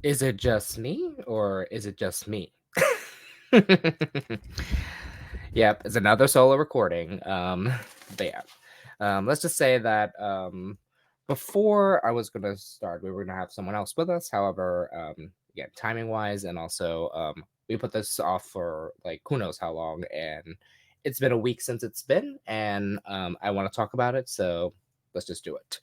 Is it just me, or is it just me? Yep, it's another solo recording. But yeah, let's just say that before I was gonna start, we were gonna have someone else with us. However, again, timing wise, and also we put this off for like who knows how long, and it's been a week since it's been, and I want to talk about it, so let's just do it.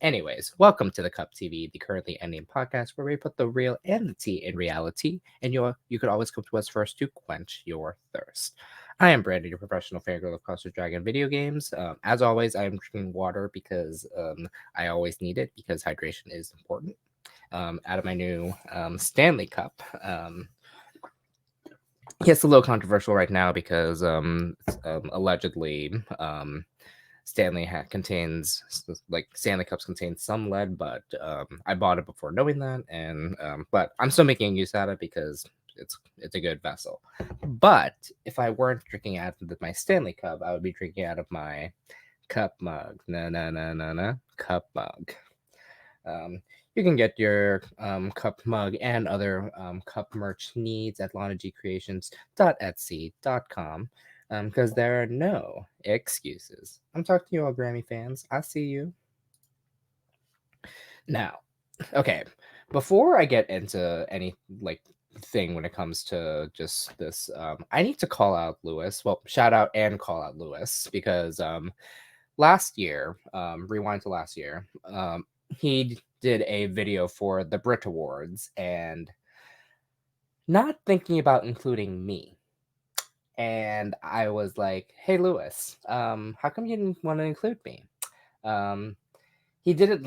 Anyways, welcome to the Cup TV, the Currently Unnamed Podcast, where we put the real and the tea in reality, and you could always come to us first to quench your thirst. I am Brandon, your professional fangirl of Cluster Dragon video games. As always, I am drinking water because I always need it because hydration is important. Out of my new Stanley Cup. It's a little controversial right now because allegedly contains like Stanley Cups contain some lead, but I bought it before knowing that, and but I'm still making use out of it because it's a good vessel. But if I weren't drinking out of my Stanley Cup, I would be drinking out of my cup mug. No, cup mug. You can get your cup mug and other cup merch needs at lonagcreations.etsy.com because there are no excuses. I'm talking to you all Grammy fans. I see you. Now, okay, before I get into any thing when it comes to just this, I need to call out Lewis. Well, shout out and call out Lewis because last year, rewind to last year, he did a video for the Brit Awards and not thinking about including me. And I was like, "Hey, Lewis, how come you didn't want to include me?" He did it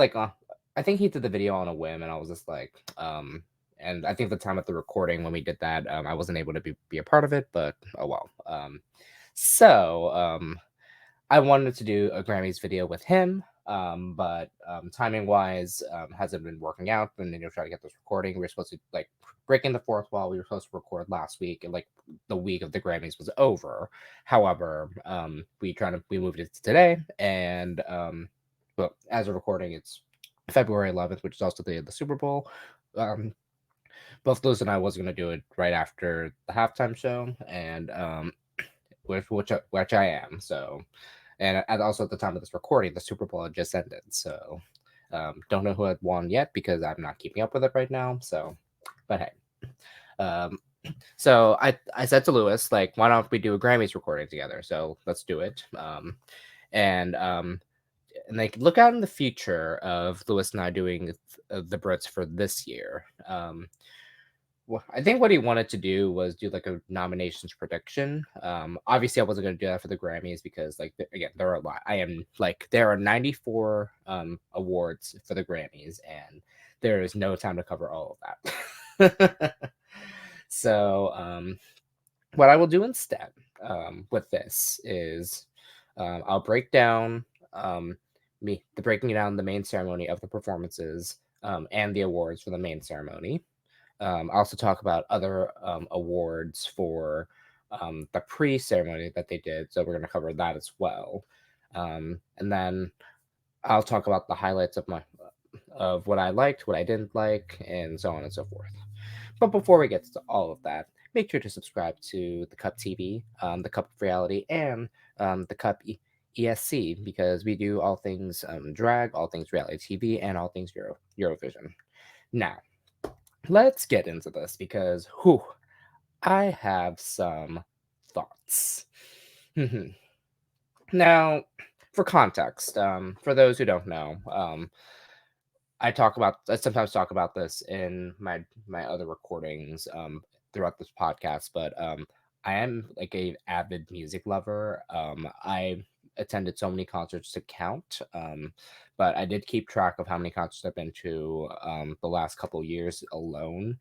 I think he did the video on a whim, and I was just like, and I think the time of the recording when we did that, I wasn't able to be a part of it, but oh well. So I wanted to do a Grammys video with him, but timing wise, hasn't been working out. And then try to get this recording. We were supposed to break into fourth wall. We were supposed to record last week, and the week of the Grammys was over. However, we moved it to today, and but as of recording, it's February 11th, which is also the day of the Super Bowl. Both Lewis and I was going to do it right after the halftime show, and which I am. So, and also at the time of this recording, the Super Bowl had just ended. So, don't know who had won yet because I'm not keeping up with it right now. So, but hey, so I said to Lewis, like, why don't we do a Grammys recording together? So let's do it. And like look out in the future of Lewis and I doing the Brits for this year. Well, I think what he wanted to do was do like a nominations prediction. Obviously, I wasn't going to do that for the Grammys because, again, there are a lot. There are 94 awards for the Grammys, and there is no time to cover all of that. So, what I will do instead with this is I'll break down breaking down the main ceremony of the performances and the awards for the main ceremony. I'll also talk about other awards for the pre-ceremony that they did. So we're going to cover that as well. And then I'll talk about the highlights of what I liked, what I didn't like, and so on and so forth. But before we get to all of that, make sure to subscribe to the Cup TV, the Cup of Reality, and the Cup ESC because we do all things drag, all things reality TV, and all things Eurovision. Now, let's get into this because I have some thoughts. Now, for context, for those who don't know, I sometimes talk about this in my other recordings throughout this podcast, but I am like a avid music lover. I attended so many concerts to count, but I did keep track of how many concerts I've been to the last couple years alone.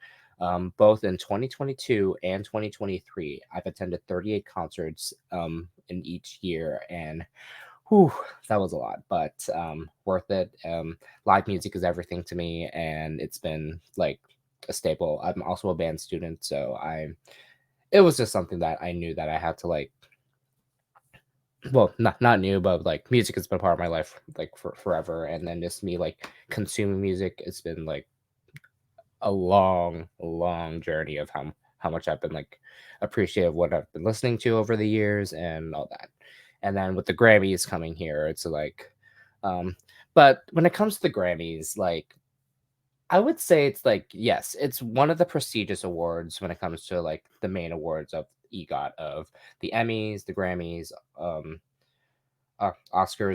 Both in 2022 and 2023, I've attended 38 concerts in each year, and Whew, that was a lot, but worth it. Live music is everything to me, and it's been like a staple. I'm also a band student, so it was just something that I knew that I had to like. Well, not new, but like music has been part of my life like for forever, and then just me like consuming music. It's been like a long journey of how much I've been like appreciative of what I've been listening to over the years and all that. And then with the Grammys coming here, it's like, um, but when it comes to the Grammys, like I would say it's like yes, it's one of the prestigious awards when it comes to like the main awards of EGOT of the Emmys, the Grammys, Oscars,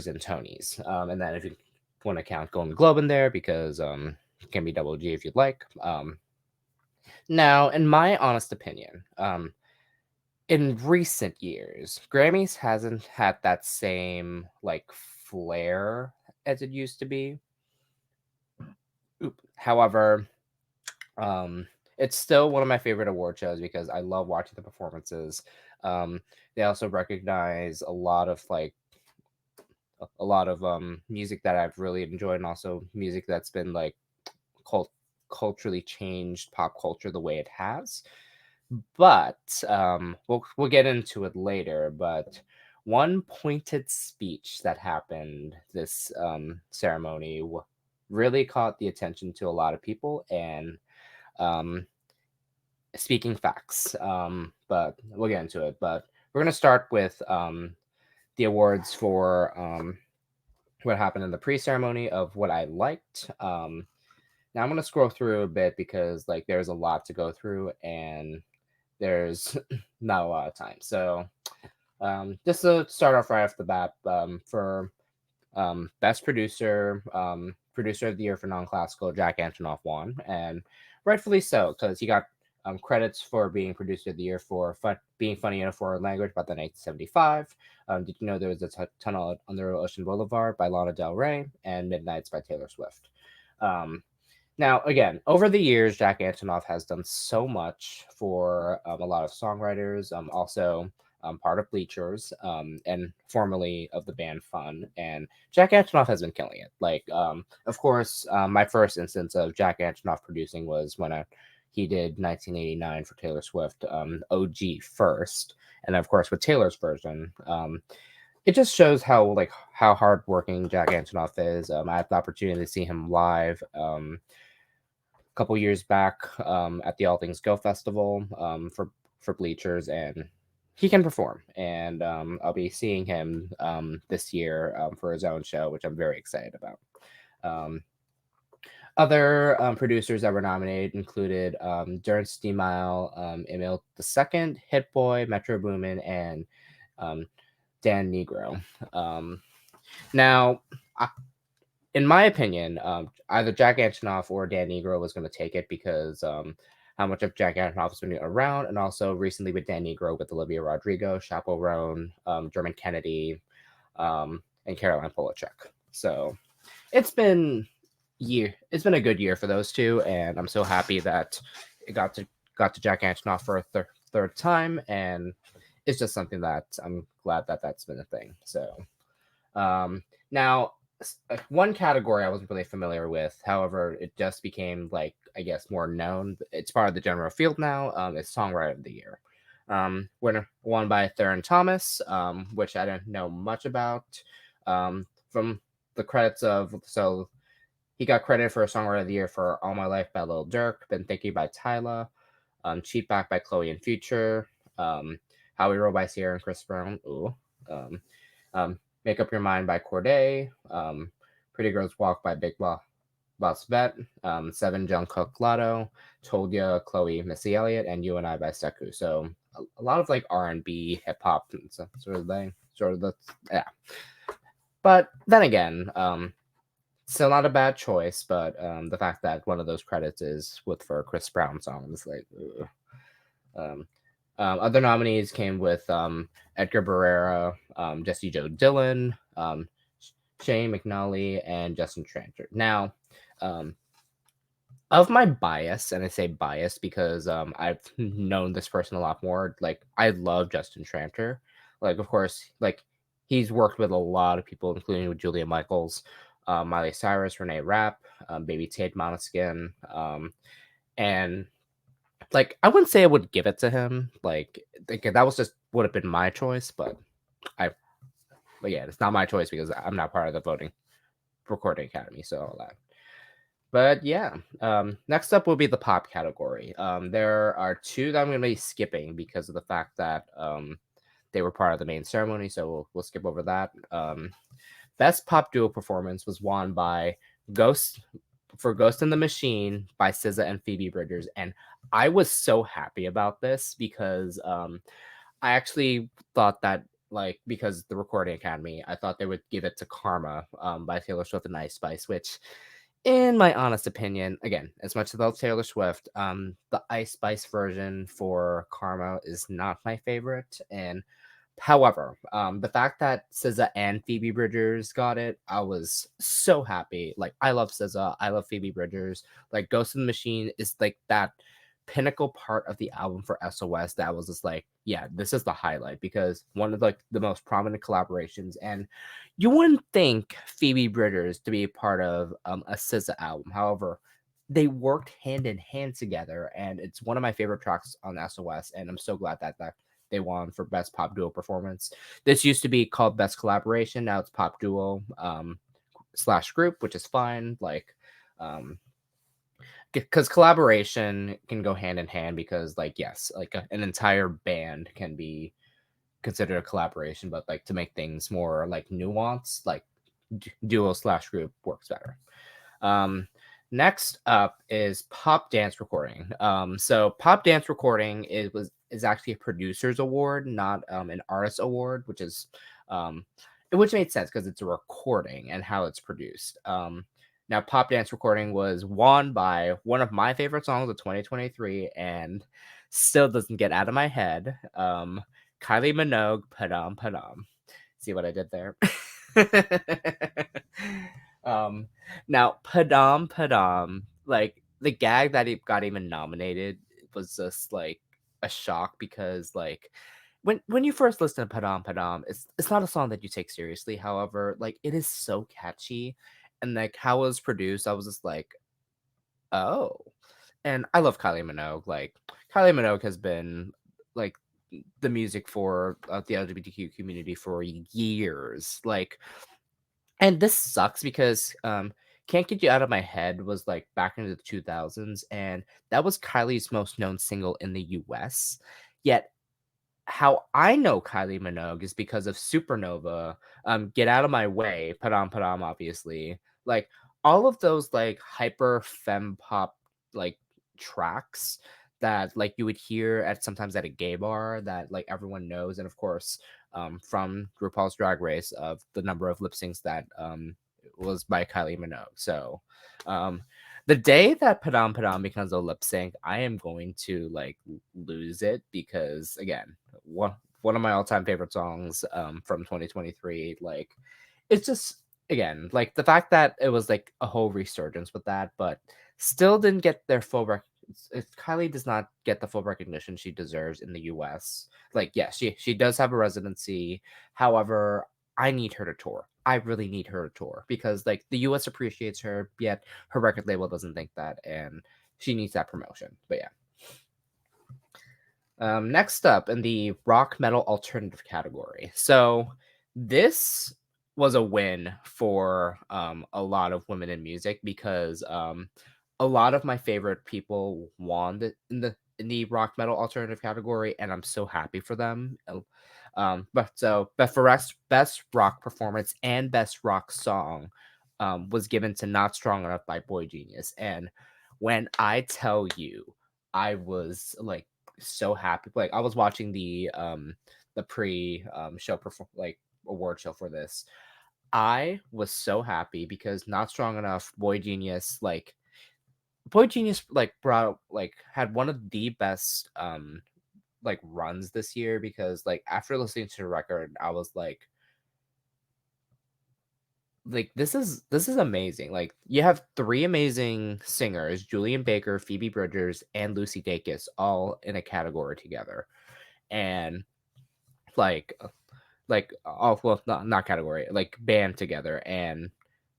and Tonys. And then if you want to count Golden Globe in there because it can be double G if you'd like. Now, in my honest opinion, in recent years, Grammys hasn't had that same like flair as it used to be. However, it's still one of my favorite award shows because I love watching the performances. They also recognize a lot of music that I've really enjoyed, and also music that's been like cult- culturally changed pop culture the way it has. But we'll get into it later. But one pointed speech that happened this ceremony really caught the attention to a lot of people, and um, speaking facts. But we'll get into it. But we're gonna start with the awards for what happened in the pre-ceremony of what I liked. Now I'm gonna scroll through a bit because like there's a lot to go through and there's not a lot of time. So just to start off right off the bat, for best producer, producer of the year for non-classical, Jack Antonoff won, and rightfully so because he got credits for being producer of the year for being funny in a foreign language about the 1975. Did you know there was a Tunnel Under Ocean Boulevard by Lana Del Rey and Midnights by Taylor Swift. Um, Now, again, over the years, Jack Antonoff has done so much for a lot of songwriters, also part of Bleachers, and formerly of the band Fun. And Jack Antonoff has been killing it. Like, of course, my first instance of Jack Antonoff producing was when he did 1989 for Taylor Swift, OG first. And of course, with Taylor's version, it just shows how hardworking Jack Antonoff is. I had the opportunity to see him live. Couple years back at the All Things Go festival for Bleachers, and he can perform. And I'll be seeing him this year for his own show, which I'm very excited about. Um, Other producers that were nominated included Durst Steamile, Emil II, Hit Boy, Metro Boomin, and um, Dan Negro. Now, in my opinion, either Jack Antonoff or Dan Negro was going to take it because how much of Jack Antonoff has been around, and also recently with Dan Negro with Olivia Rodrigo, Chapo Roan, German Kennedy, and Caroline Polachek. So it's been it's been a good year for those two, and I'm so happy that it got to Jack Antonoff for a third time, and it's just something that I'm glad that that's been a thing. So now one category I wasn't really familiar with, however, it just became like I guess more known. It's part of the general field now. Is Songwriter of the Year. Winner won by Theron Thomas, which I didn't know much about. From the credits of so he got credit for Songwriter of the Year for All My Life by Lil Durk, Been Thinking by Tyla, Cheat Back by Chloe and Future, How We Roll by Sierra and Chris Brown. Ooh. Um, Make Up Your Mind by Corday, Pretty Girls Walk by Big Boss Vet, Seven Jungkook Lotto, Told Ya, Chloe, Missy Elliott, and You and I by Seku. So a lot of like R&B, hip hop, sort of thing, yeah. But then again, still not a bad choice. But the fact that one of those credits is for a Chris Brown song is like, other nominees came with Edgar Barrera, Jesse Joe Dillon, Shane McNally, and Justin Tranter. Now, of my bias, and I say bias because I've known this person a lot more. Like, I love Justin Tranter. Like, of course, like He's worked with a lot of people, including with Julia Michaels, Miley Cyrus, Renee Rapp, Baby Tate, Måneskin, and like I wouldn't say I would give it to him. Like that was just would have been my choice, I but yeah, it's not my choice because I'm not part of the voting recording academy, so all that. But yeah, next up will be the pop category. There are two that I'm going to be skipping because of the fact that they were part of the main ceremony, so we'll skip over that. Best pop duo performance was won by Ghost for Ghost in the Machine by SZA and Phoebe Bridgers, and I was so happy about this because I actually thought that like because the Recording Academy, I thought they would give it to Karma by Taylor Swift and Ice Spice, which in my honest opinion, again, as much as I love Taylor Swift, the Ice Spice version for Karma is not my favorite. And however, the fact that SZA and Phoebe Bridgers got it, I was so happy. Like I love SZA, I love Phoebe Bridgers. Like Ghost in the Machine is like that pinnacle part of the album for SOS that was just like, yeah, this is the highlight because one of like the most prominent collaborations, and you wouldn't think Phoebe Bridgers to be a part of a SZA album. However, they worked hand in hand together, and it's one of my favorite tracks on SOS. And I'm so glad that they won for best pop duo performance. This used to be called best collaboration. Now it's pop duo slash group, which is fine. Like, because collaboration can go hand in hand because like yes, like an entire band can be considered a collaboration, but like to make things more like nuanced, like duo slash group works better. Um, Next up is pop dance recording. So pop dance recording is actually a producer's award, not an artist award, um, which made sense because it's a recording and how it's produced. Now, pop dance recording was won by one of my favorite songs of 2023, and still doesn't get out of my head. Kylie Minogue, Padam Padam. See what I did there? um, Now, Padam Padam, like the gag that it got even nominated was just like a shock because like when you first listen to Padam Padam, it's not a song that you take seriously. However, like it is so catchy, and like how it was produced, I was just like, oh. And I love Kylie Minogue. Like Kylie Minogue has been like the music for the LGBTQ community for years. Like, and this sucks because "Can't Get You Out of My Head" was like back into the 2000s, and that was Kylie's most known single in the US. Yet how I know Kylie Minogue is because of Supernova, Get Out of My Way, Padam Padam, obviously. Like all of those like hyper femme pop like tracks that like you would hear at sometimes at a gay bar that like everyone knows, and of course, from RuPaul's Drag Race of the number of lip syncs that was by Kylie Minogue. So, um, the day that Padam Padam becomes a lip sync, I am going to like lose it because again, one of my all time favorite songs from 2023. Like, it's just again like the fact that it was like a whole resurgence with that, but still didn't get their full if Kylie does not get the full recognition she deserves in the US. Like, yes, she does have a residency. However, I need her to tour. I really need her to tour because like the US appreciates her, yet her record label doesn't think that, and she needs that promotion. But yeah. Next up in the rock metal alternative category. So this was a win for a lot of women in music because a lot of my favorite people won in the rock metal alternative category, and I'm so happy for them. But for best rock performance and best rock song was given to Not Strong Enough by Boy Genius. And when I tell you, I was like so happy. Like I was watching the pre show perform like award show for this. I was so happy because Not Strong Enough, Boy Genius like brought like had one of the best like runs this year because like after listening to the record, I was like this is amazing. Like you have three amazing singers, Julian Baker, Phoebe Bridgers, and Lucy Dacus, all in a category together. And like like all well not category like band together, and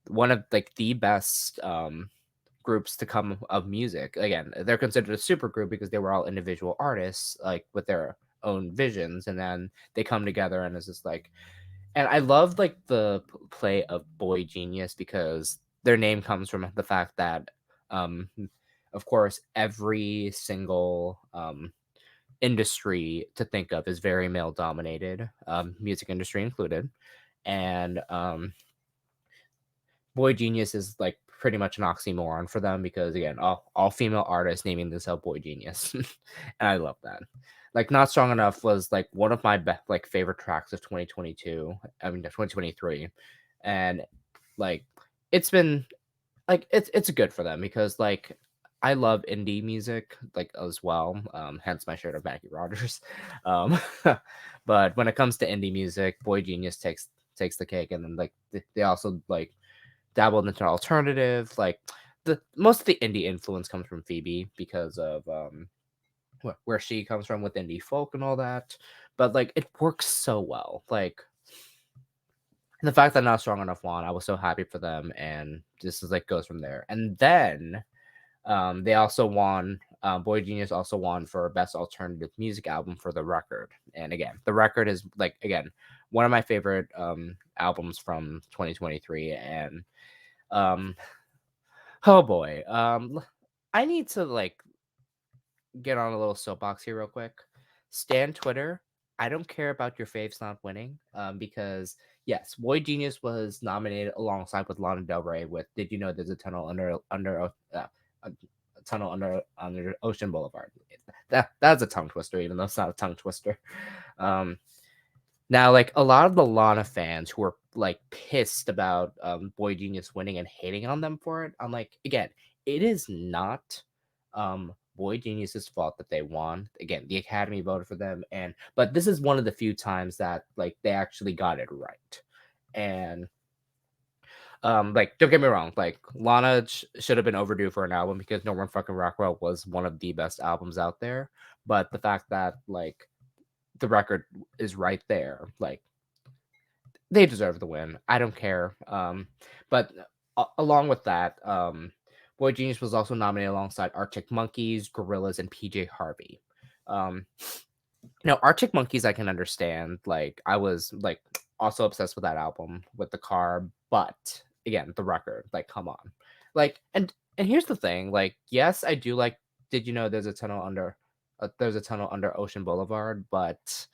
one of like the best groups to come of music. Again, they're considered a super group because they were all individual artists, like with their own visions, and then they come together and it's just like, and I love like the play of Boy Genius because their name comes from the fact that, um, of course, every single industry to think of is very male dominated, music industry included, and Boy Genius is like pretty much an oxymoron for them because again, all female artists naming themselves Boy Genius, and I love that. Like, Not Strong Enough was like one of my like favorite tracks of 2022. I mean, 2023, and like it's been like it's good for them because like I love indie music like as well. Hence my shirt of Maggie Rogers. Um, but when it comes to indie music, Boy Genius takes the cake, and then like they also like dabbled into alternative. Like the most of the indie influence comes from Phoebe because of where she comes from with indie folk and all that. But like it works so well. Like the fact that Not Strong Enough won, I was so happy for them, and this is like goes from there. And then they also won. Boy Genius also won for best alternative music album for The Record. And again, The Record is like again one of my favorite albums from 2023. And um, oh boy, I need to like get on a little soapbox here real quick. Stan Twitter, I don't care about your faves not winning. Because yes, Boy Genius was nominated alongside with Lana Del Rey with "Did You Know There's a Tunnel a tunnel under Ocean Boulevard." That's a tongue twister, even though it's not a tongue twister. Um, Now, like a lot of the Lana fans who were like pissed about Boy Genius winning and hating on them for it, I'm like, again, it is not Boy Genius's fault that they won. Again, the Academy voted for them, and but this is one of the few times that like they actually got it right. And like don't get me wrong, like Lana should have been overdue for an album because No One Fucking Rockwell was one of the best albums out there. But the fact that like the record is right there, like they deserve the win. I don't care. But along with that, Boy Genius was also nominated alongside Arctic Monkeys, Gorillaz, and PJ Harvey. Um, Now, Arctic Monkeys, I can understand. Like, I was like also obsessed with that album with the car, but again, the record. Like, come on. Like, and here's the thing. Like, yes, I do like. Did you know there's a tunnel under Ocean Boulevard, but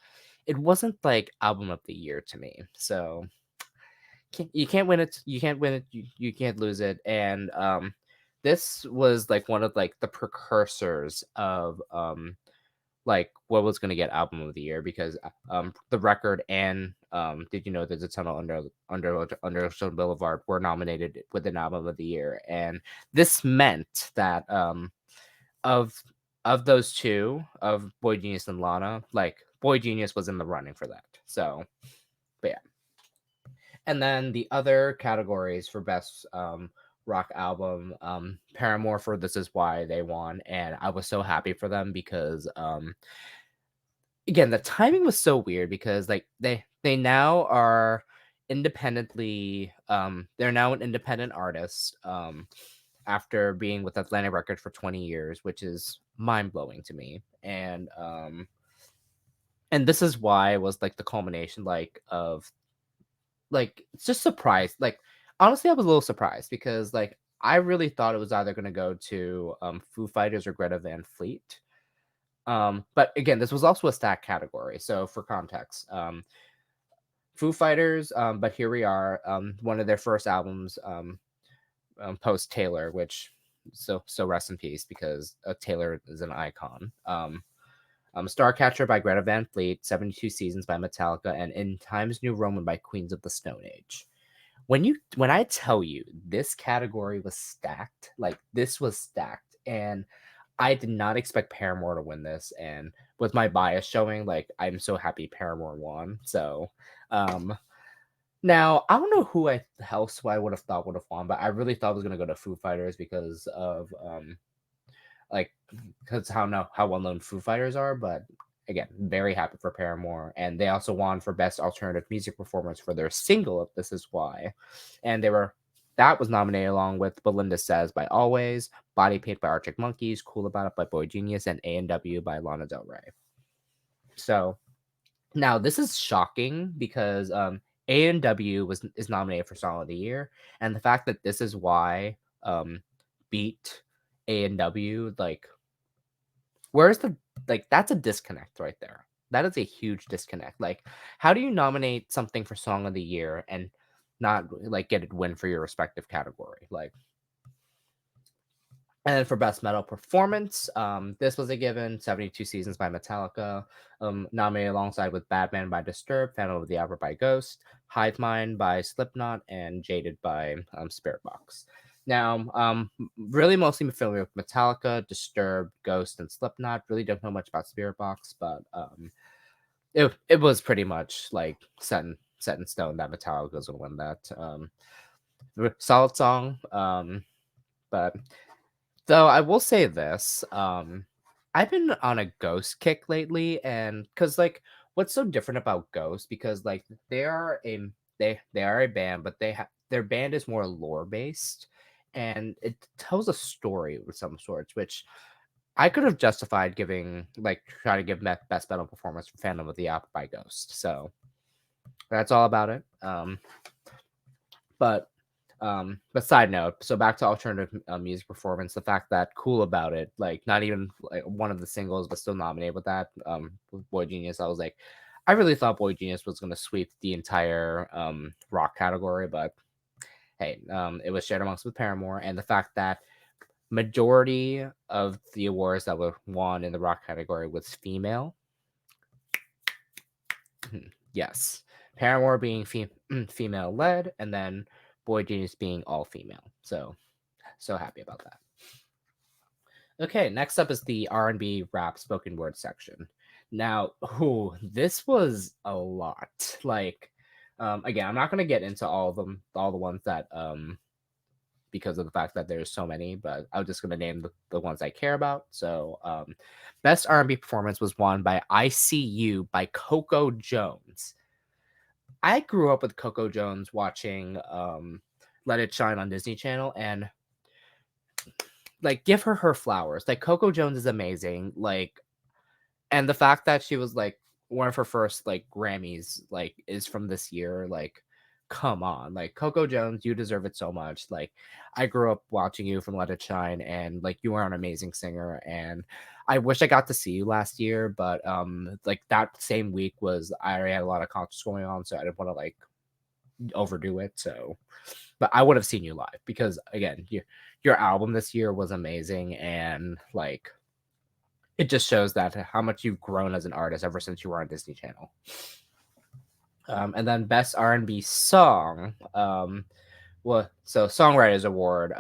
it wasn't like album of the year to me. So you can't win it. You can't win it. You can't lose it. And this was like one of like the precursors of like what was going to get album of the year because the record and Did You Know There's a Tunnel under Ocean Boulevard were nominated with an album of the year, and this meant that of those two, of Boy Genius and Lana, like Boy Genius was in the running for that. So but yeah. And then the other categories for best rock album, Paramore for This Is Why they won, and I was so happy for them because again, the timing was so weird because like they now are independently they're now an independent artist after being with Atlantic Records for 20 years, which is mind-blowing to me. And This Is Why was like the culmination like of like it's just surprised. Like honestly, I was a little surprised because like I really thought it was either going to go to Foo Fighters or Greta Van Fleet. But again, this was also a stack category. So for context, Foo Fighters, but here we are, one of their first albums, post Taylor, which so rest in peace because Taylor is an icon. Starcatcher by Greta Van Fleet, 72 Seasons by Metallica, and In Times New Roman by Queens of the Stone Age. When I tell you this category was stacked, like this was stacked, and I did not expect Paramore to win this, and with my bias showing, like I'm so happy Paramore won. So, now I don't know else who I would have thought would have won, but I really thought it was gonna go to Foo Fighters because of like because how well known Foo Fighters are, but again, very happy for Paramore. And they also won for Best Alternative Music Performance for their single, This Is Why. And that was nominated along with Belinda Says by Always, Body Paint by Arctic Monkeys, Cool About It by Boy Genius, and A&W by Lana Del Rey. So now this is shocking because A&W is nominated for Song of the Year, and the fact that This Is Why beat A&W, like, where's the, like, that's a disconnect right there. That is a huge disconnect. Like, how do you nominate something for Song of the Year and not like get it win for your respective category? Like, and for Best Metal Performance, this was a given, 72 Seasons by Metallica, nominated alongside with Batman by Disturbed, Phantom of the Opera by Ghost, Hive Mind by Slipknot, and Jaded by Spirit Box. Now, really mostly familiar with Metallica, Disturbed, Ghost, and Slipknot. Really don't know much about Spirit Box, but it was pretty much like set in stone that Metallica was going to win that. Solid song, but though I will say this, I've been on a Ghost kick lately, and because like what's so different about Ghost, because like they are a band, but their band is more lore based, and it tells a story with some sorts, which I could have justified giving, like, try to give best metal performance for Phantom of the Opera by Ghost. So that's all about it. But side note, so back to alternative music performance, the fact that Cool About It, like not even like one of the singles, but still nominated with that, with Boy Genius, I was like, I really thought Boy Genius was going to sweep the entire rock category, but hey, it was shared amongst with Paramore, and the fact that majority of the awards that were won in the rock category was female. Yes, Paramore being female led, and then Boy Genius being all female. So happy about that. Okay, next up is the R&B rap spoken word section. Now, this was a lot. Like, again, I'm not gonna get into all of them, all the ones that because of the fact that there's so many, but I'm just gonna name the ones I care about. So, best R&B performance was won by "I See You" by Coco Jones. I grew up with Coco Jones watching Let It Shine on Disney Channel, and like, give her flowers. Like, Coco Jones is amazing. Like, and the fact that she was like one of her first like Grammys like is from this year, like, come on. Like, Coco Jones, you deserve it so much. Like, I grew up watching you from Let It Shine, and like, you are an amazing singer, and I wish I got to see you last year, but like that same week I already had a lot of concerts going on, so I didn't want to like overdo it. So, but I would have seen you live because again, your album this year was amazing, and like it just shows that how much you've grown as an artist ever since you were on Disney Channel. And then best R&B song, so Songwriters Award,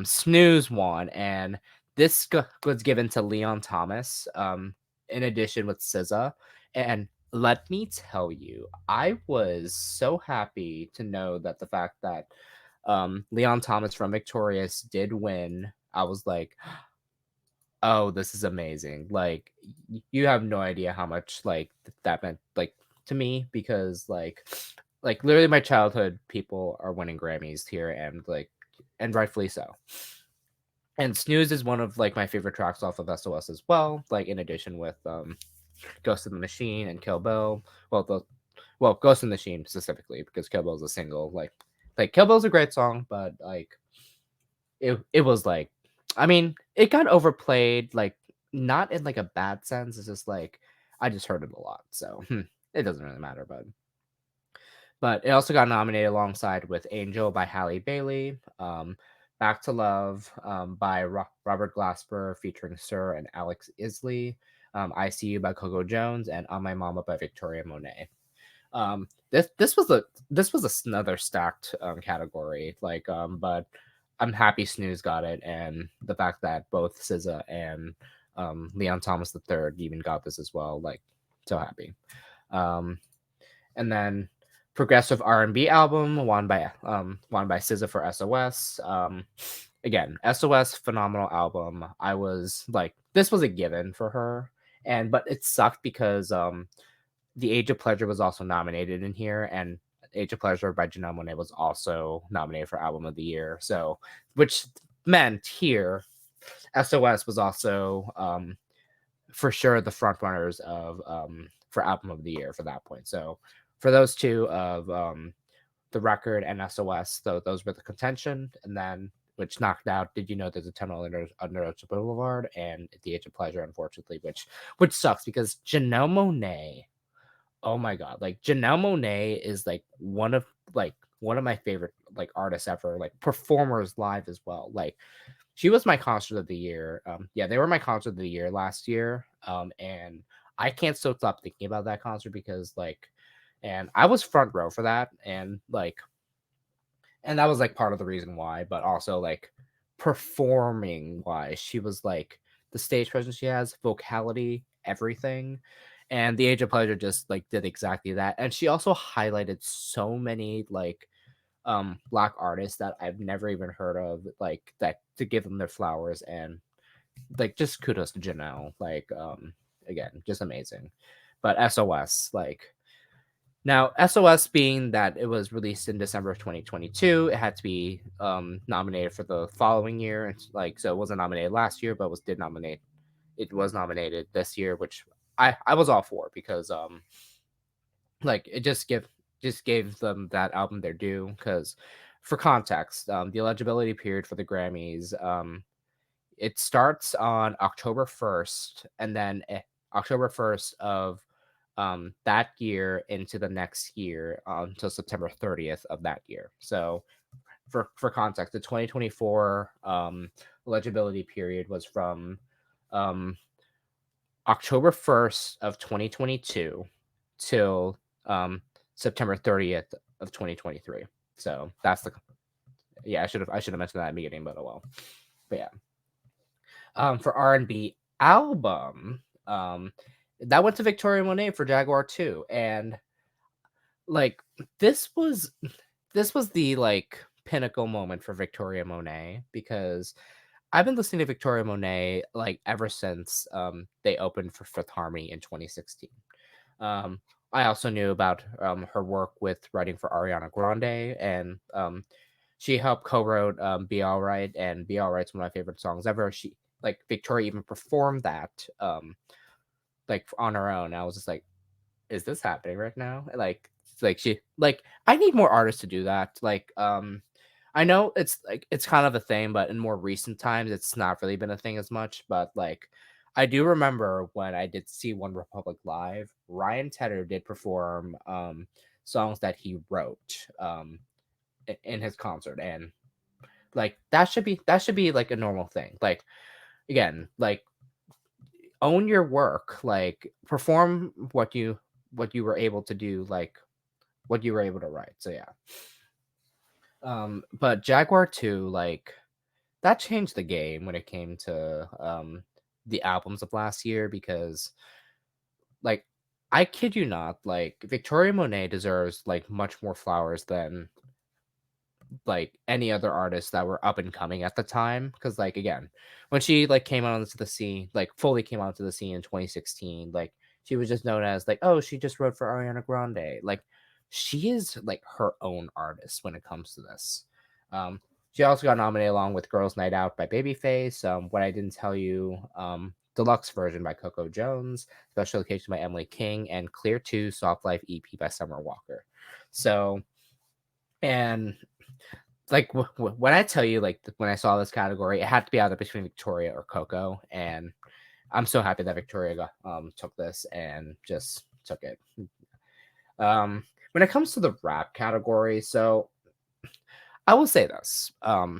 Snooze won, and this was given to Leon Thomas, in addition with SZA. And let me tell you, I was so happy to know that the fact that Leon Thomas from Victorious did win. I was like, oh, this is amazing. Like, you have no idea how much like that meant like to me, because like literally my childhood people are winning Grammys here, and like, and rightfully so. And Snooze is one of like my favorite tracks off of SOS as well, like in addition with Ghost in the Machine and Kill Bill. Ghost in the Machine specifically, because Kill Bill is a single. Like Kill Bill's a great song, but like it was like, I mean, it got overplayed, like not in like a bad sense. It's just like I just heard it a lot, so it doesn't really matter. But it also got nominated alongside with Angel by Halle Bailey, Back to Love by Robert Glasper featuring Sir and Alex Isley, I See You by Coco Jones, and On My Mama by Victoria Monet. This was another stacked category, like, but I'm happy Snooze got it, and the fact that both SZA and Leon Thomas III even got this as well, like, so happy. And then progressive R&B album won by SZA for SOS. Again, SOS, phenomenal album. I was like, this was a given for her, but it sucked because The Age of Pleasure was also nominated in here, and Age of Pleasure by Janelle Monáe was also nominated for Album of the Year. So, which meant here, SOS was also for sure the front runners of for Album of the Year for that point. So, for those two of the Record and SOS, though those were the contention, and then which knocked out Did You Know There's a Tunnel Under Ocean Boulevard and The Age of Pleasure, unfortunately, which sucks because Janelle Monáe, oh my god, like Janelle Monáe is like one of my favorite like artists ever, like performers live as well. Like she was my concert of the year. Yeah, they were my concert of the year last year. And I can't still stop thinking about that concert because like, and I was front row for that, and that was like part of the reason why, but also like performing wise, she was like the stage presence she has, vocality, everything. And The Age of Pleasure just like did exactly that. And she also highlighted so many like black artists that I've never even heard of, like that to give them their flowers, and like just kudos to Janelle. Like again, just amazing. But SOS, like now, SOS being that it was released in December of 2022, it had to be nominated for the following year. It's like so it wasn't nominated last year, but it was nominated this year, which I was all for because like it just gave them that album their due. Because for context, the eligibility period for the Grammys, it starts on October 1st, and then October 1st of that year into the next year until September 30th of that year. So for context, the 2024 eligibility period was from um, October 1st of 2022 till September 30th of 2023. So that's the yeah, I should have mentioned that in the beginning, but oh well. But yeah. For R&B album, that went to Victoria Monet for Jaguar 2, and like this was this was the like pinnacle moment for Victoria Monet because I've been listening to Victoria Monet like ever since they opened for Fifth Harmony in 2016. Um, I also knew about her work with writing for Ariana Grande, and she helped co-wrote "Be Alright," and "Be Alright's" one of my favorite songs ever. She like Victoria even performed that like on her own. I was just like, is this happening right now? Like she like I need more artists to do that. Like I know it's kind of a thing, but in more recent times it's not really been a thing as much. But like I do remember when I did see One Republic live, Ryan Tedder did perform songs that he wrote in his concert, and like that should be like a normal thing. Like again, like own your work, like perform what you were able to do, like what you were able to write. So yeah. But Jaguar 2, like that changed the game when it came to the albums of last year because like I kid you not, like Victoria Monet deserves like much more flowers than like any other artists that were up and coming at the time. Because like again, when she like came out onto the scene, like fully came onto the scene in 2016, like she was just known as like, oh, she just wrote for Ariana Grande. Like she is like her own artist when it comes to this. She also got nominated along with Girls Night Out by Babyface, What I Didn't Tell You, deluxe version by Coco Jones, special occasion by Emily King, and Clear 2 Soft Life EP by Summer Walker. So and like when I tell you, like when I saw this category, it had to be either between Victoria or Coco, and I'm so happy that Victoria took this and just took it. When it comes to the rap category, so I will say this: a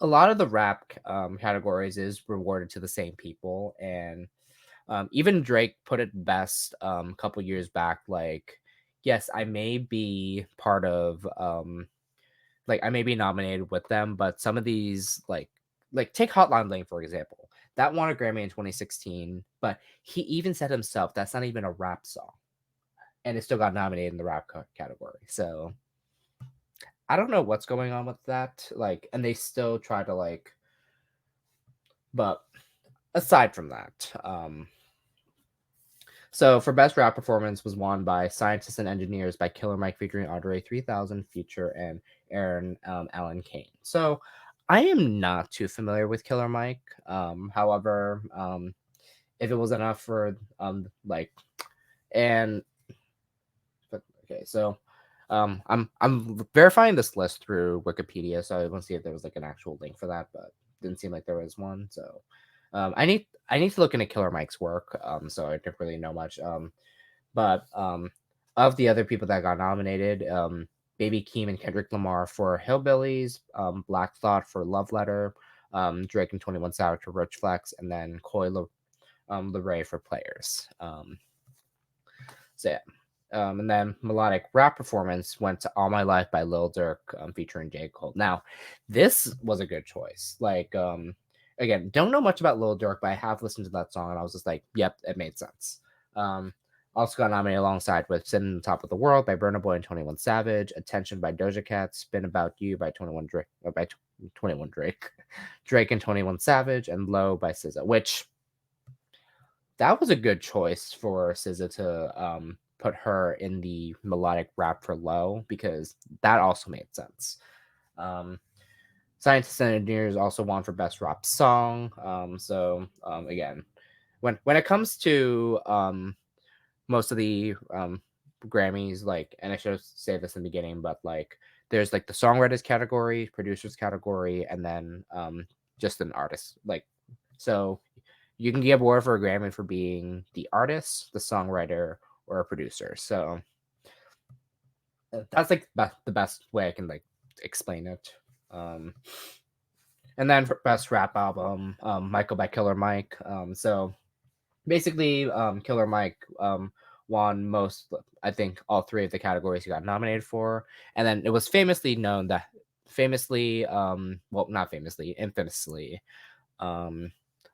lot of the rap categories is rewarded to the same people, and even Drake put it best a couple years back. Like, yes, I may be part of like I may be nominated with them, but some of these like take Hotline Bling for example. That won a Grammy in 2016, but he even said himself that's not even a rap song, and it still got nominated in the rap category. So I don't know what's going on with that. Like, and they still try to like, but aside from that, So for best rap performance was won by Scientists and Engineers by Killer Mike featuring Andre 3000 Future and Aaron Allen Kane. So I am not too familiar with Killer Mike. However, if it was enough for like and but okay, so I'm verifying this list through Wikipedia, so I want to see if there was like an actual link for that, but didn't seem like there was one. So I need to look into Killer Mike's work. So I don't really know much. But of the other people that got nominated, Baby Keem and Kendrick Lamar for Hillbillies, Black Thought for Love Letter, Drake and 21 Savage for Rich Flex, and then Leray for Players. So yeah. And then melodic rap performance went to All My Life by Lil Durk, featuring J. Cole. Now, this was a good choice. Like, again, don't know much about Lil Durk, but I have listened to that song and I was just like, yep, it made sense. Also got nominated alongside with Sitting on Top of the World by Burna Boy and 21 Savage, Attention by Doja Cat, Spin About You by 21 Drake, Drake and 21 Savage, and Low by SZA, which that was a good choice for SZA to put her in the melodic rap for Low, because that also made sense. Scientists and Engineers also won for best rap song. Again, when it comes to most of the Grammys, like, and I should have said this in the beginning, but like there's like the songwriters category, producers category, and then just an artist. Like, so you can get award for a Grammy for being the artist, the songwriter, or a producer. So that's like the best way I can like explain it. And then for best rap album, Michael by Killer Mike. So basically, Killer Mike won most, I think, all three of the categories he got nominated for. And then it was infamously,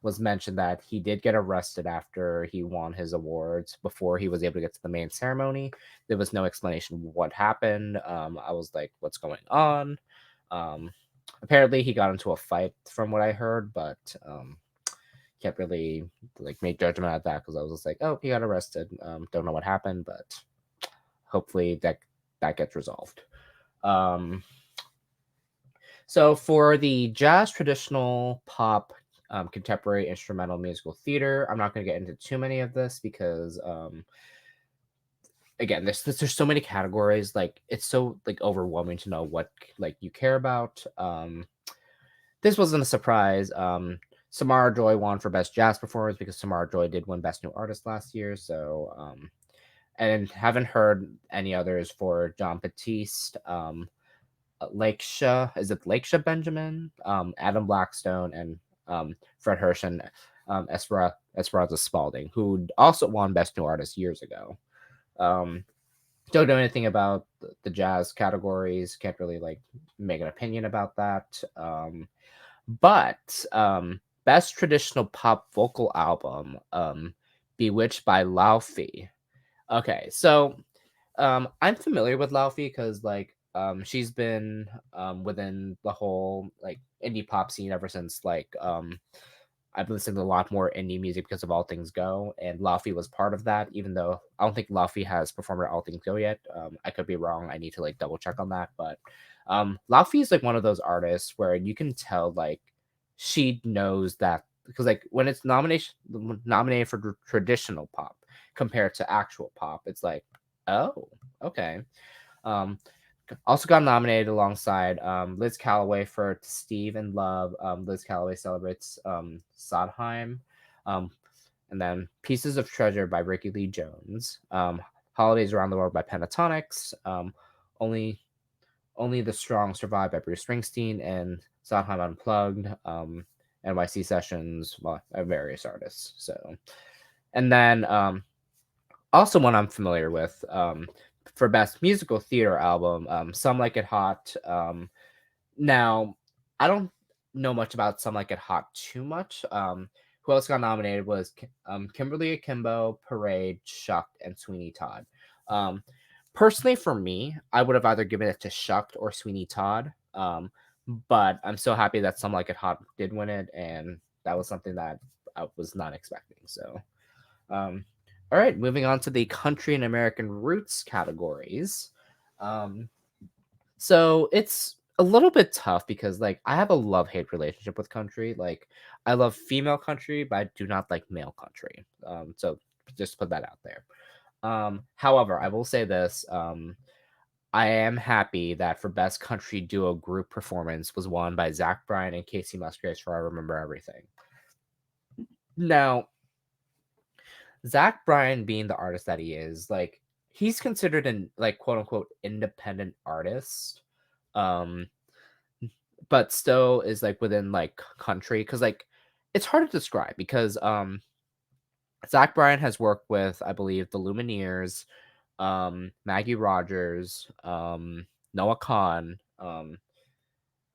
was mentioned that he did get arrested after he won his awards before he was able to get to the main ceremony. There was no explanation what happened. I was like, what's going on? Apparently he got into a fight from what I heard, but can't really like make judgment out of that, because I was just like, oh, he got arrested. Don't know what happened, but hopefully that gets resolved. So for the jazz, traditional, pop, contemporary, instrumental, musical theater, I'm not going to get into too many of this because again, there's so many categories. Like, it's so like overwhelming to know what like you care about. This wasn't a surprise. Samara Joy won for best jazz performance because Samara Joy did win best new artist last year. So and haven't heard any others for John Batiste, Lakesha Benjamin, Adam Blackstone, and Fred Hirsch, and Esperanza Spalding, who also won best new artist years ago. Don't know anything about the jazz categories. Can't really like make an opinion about that. But best traditional pop vocal album, Bewitched by Laufey. Okay, so I'm familiar with Laufey because like she's been within the whole like indie pop scene ever since like I've listened to a lot more indie music because of All Things Go, and Laufey was part of that. Even though I don't think Laufey has performed at All Things Go yet, I could be wrong. I need to like double check on that. But Laufey is like one of those artists where you can tell like she knows that, because like when it's nominated for traditional pop compared to actual pop, it's like, oh, okay. Um, Also got nominated alongside Liz Callaway for Steve in Love. Liz Callaway celebrates Sondheim. Um, and then Pieces of Treasure by Ricky Lee Jones. Holidays Around the World by Pentatonics. Only the Strong Survive by Bruce Springsteen, and Sondheim Unplugged. NYC Sessions by various artists. So, and then also one I'm familiar with, for best musical theater album, Some Like It Hot. Now, I don't know much about Some Like It Hot too much. Who else got nominated was Kimberly Akimbo, Parade, Shucked, and Sweeney Todd. Personally, for me, I would have either given it to Shucked or Sweeney Todd. But I'm so happy that Some Like It Hot did win it, and that was something that I was not expecting. So, all All right, moving on to the country and American roots categories. Um, so it's a little bit tough because like I have a love-hate relationship with country. Like I love female country, but I do not like male country. So just put that out there. However, I will say this. I am happy that for best country duo group performance was won by Zach Bryan and Casey Musgraves for I Remember Everything. Now, Zach Bryan being the artist that he is, like he's considered an like quote unquote independent artist. Um, but still is like within like country because like it's hard to describe because Zach Bryan has worked with I believe the Lumineers, Maggie Rogers, Noah Khan,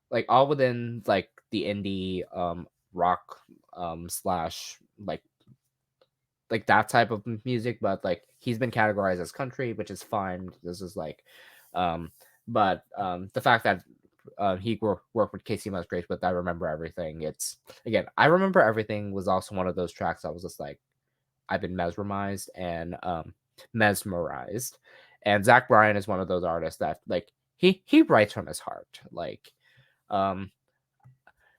like all within like the indie rock slash like that type of music, but like he's been categorized as country, which is fine. This is like um the fact that he worked with Casey Musgraves with I Remember Everything. It's again, I Remember Everything was also one of those tracks that was just like I've been mesmerized. And Zach Bryan is one of those artists that like he writes from his heart. Like um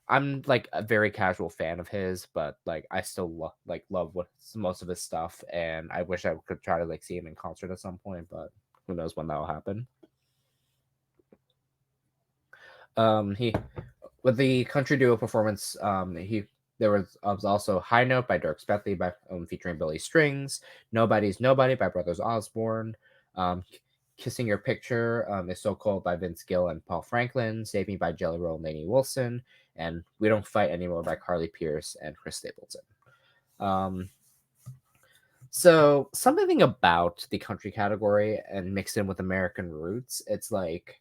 I'm like a very casual fan of his, but like I still love what most of his stuff, and I wish I could try to like see him in concert at some point, but who knows when that'll happen. He with the country duo performance, he there was also High Note by Dirk Bentley by featuring Billy Strings, Nobody's Nobody by Brothers Osborne, Kissing Your Picture is So Cold by Vince Gill and Paul Franklin, Save Me by Jelly Roll and Lainey Wilson, and We Don't Fight Anymore by Carly Pearce and Chris Stapleton. Um, so something about the country category and mixed in with American roots, it's like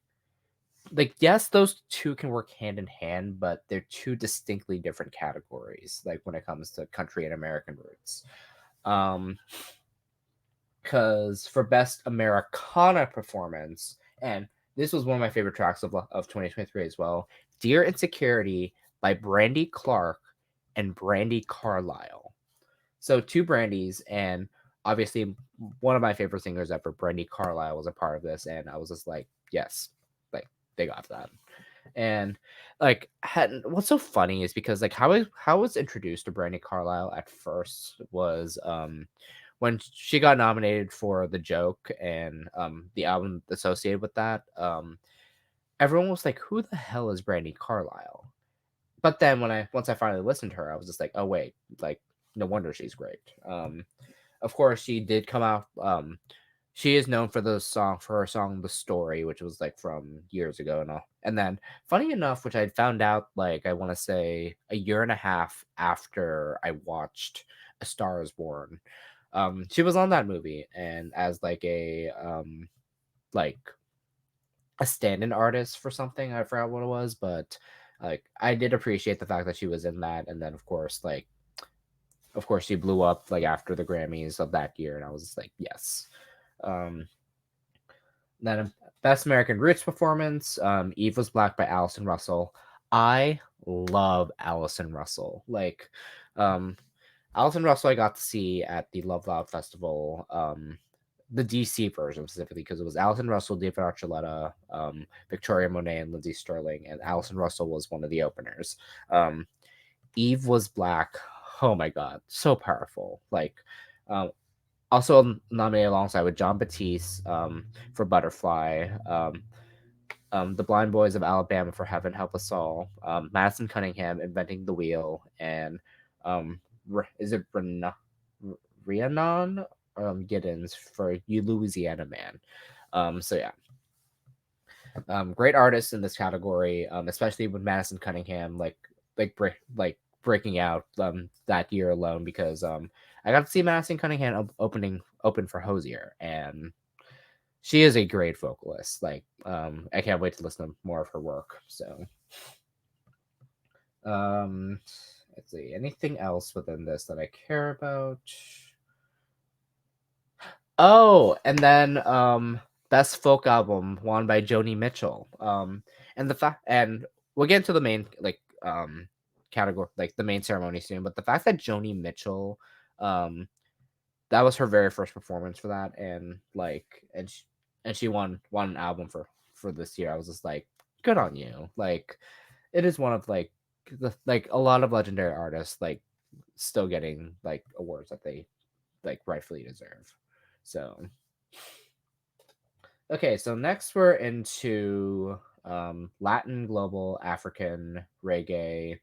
yes, those two can work hand in hand, but they're two distinctly different categories. Like when it comes to country and American roots, because for best Americana performance, and this was one of my favorite tracks of 2023 as well, Dear Insecurity by Brandy Clark and Brandy Carlisle. So two Brandys, and obviously one of my favorite singers ever, Brandy Carlisle, was a part of this, and I was just like, yes, like they got that. And like what's so funny is because like how I was introduced to Brandy Carlisle at first was when she got nominated for The Joke and the album associated with that. Everyone was like, who the hell is Brandy Carlisle? But then once I finally listened to her, I was just like, oh wait, like no wonder she's great. Of course she did come out. She is known for her song "The Story," which was like from years ago and all. And then, funny enough, which I found out like I want to say a year and a half after I watched A Star Is Born. She was on that movie and as like a stand-in artist for something. I forgot what it was, but like I did appreciate the fact that she was in that. And then of course she blew up like after the Grammys of that year, and I was just like, yes. Um, then Best American Roots Performance, Eve Was Black by Allison Russell. I love Allison Russell. Like, Allison Russell I got to see at the Love Loud Festival, the DC version specifically, because it was Allison Russell, David Archuleta, Victoria Monet, and Lindsey Sterling, and Allison Russell was one of the openers. Eve Was Black. Oh my god, so powerful. Like, also nominated alongside with John Batiste for Butterfly, The Blind Boys of Alabama for Heaven Help Us All, Madison Cunningham Inventing the Wheel, and is it Rhiannon Giddens for You Louisiana Man. So yeah. Great artists in this category, especially with Madison Cunningham, breaking out that year alone because I got to see Madison Cunningham open for Hosier, and she is a great vocalist. Like I can't wait to listen to more of her work. So let's see, anything else within this that I care about? Oh, and then best folk album won by Joni Mitchell. And the fact, and we'll get into the main category, like the main ceremony soon. But the fact that Joni Mitchell that was her very first performance for that, and like, and she won an album for this year. I was just like, good on you. Like, it is one of like like a lot of legendary artists like still getting like awards that they like rightfully deserve. So okay, so next we're into Latin, global, African, reggae,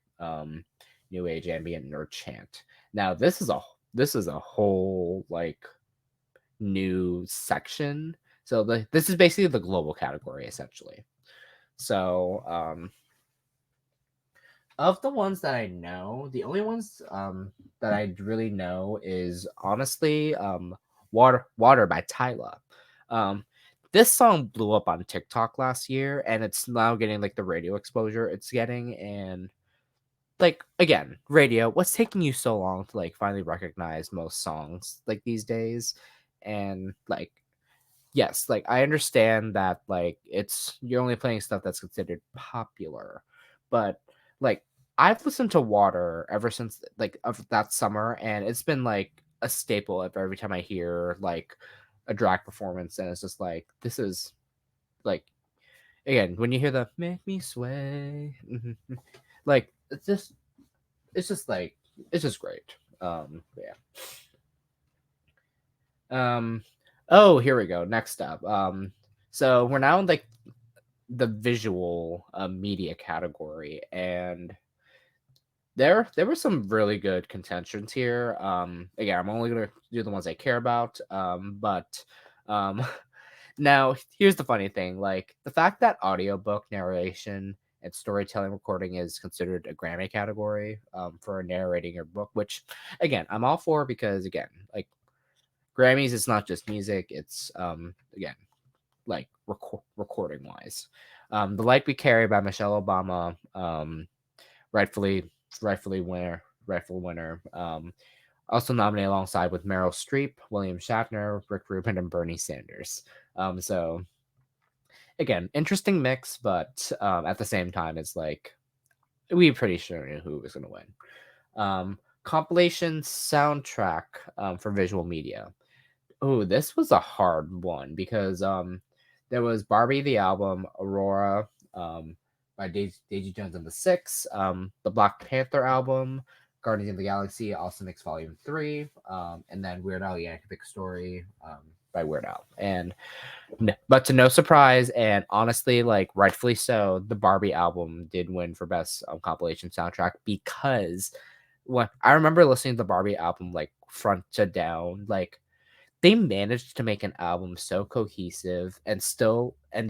new age, ambient, nerd chant. Now this is a whole like new section. So this is basically the global category essentially. So of the ones that I know, the only ones that I really know is honestly Water by Tyla. Um, this song blew up on TikTok last year, and it's now getting like the radio exposure it's getting. And like again, radio, what's taking you so long to like finally recognize most songs like these days? And like yes, like I understand that like it's you're only playing stuff that's considered popular, but like I've listened to Water ever since like of that summer, and it's been like a staple of every time I hear like a drag performance, and it's just like this is like again when you hear the "Make Me Sway," like it's just like it's just great. Yeah. Um. Oh, here we go. Next up. So we're now in like the visual media category, and there were some really good contentions here. Again, I'm only gonna do the ones I care about. But um, now here's the funny thing: like the fact that audiobook narration and storytelling recording is considered a Grammy category for narrating your book, which again I'm all for because again like Grammys is not just music; it's again like recording wise. The Light We Carry by Michelle Obama, rightfully rightful winner. Also nominated alongside with Meryl Streep, William Shatner, Rick Rubin, and Bernie Sanders. So again, interesting mix, but at the same time, it's like we pretty sure knew who was going to win. Compilation soundtrack for visual media. Oh, this was a hard one because there was Barbie the album, Aurora by Daisy Jones and the Six, the Black Panther album, Guardians of the Galaxy, Also Mix Volume 3, and then Weird Al Yankovic Big Story by Weird Al. And but to no surprise, and honestly, like rightfully so, the Barbie album did win for best compilation soundtrack because when I remember listening to the Barbie album like front to down, like they managed to make an album so cohesive and still and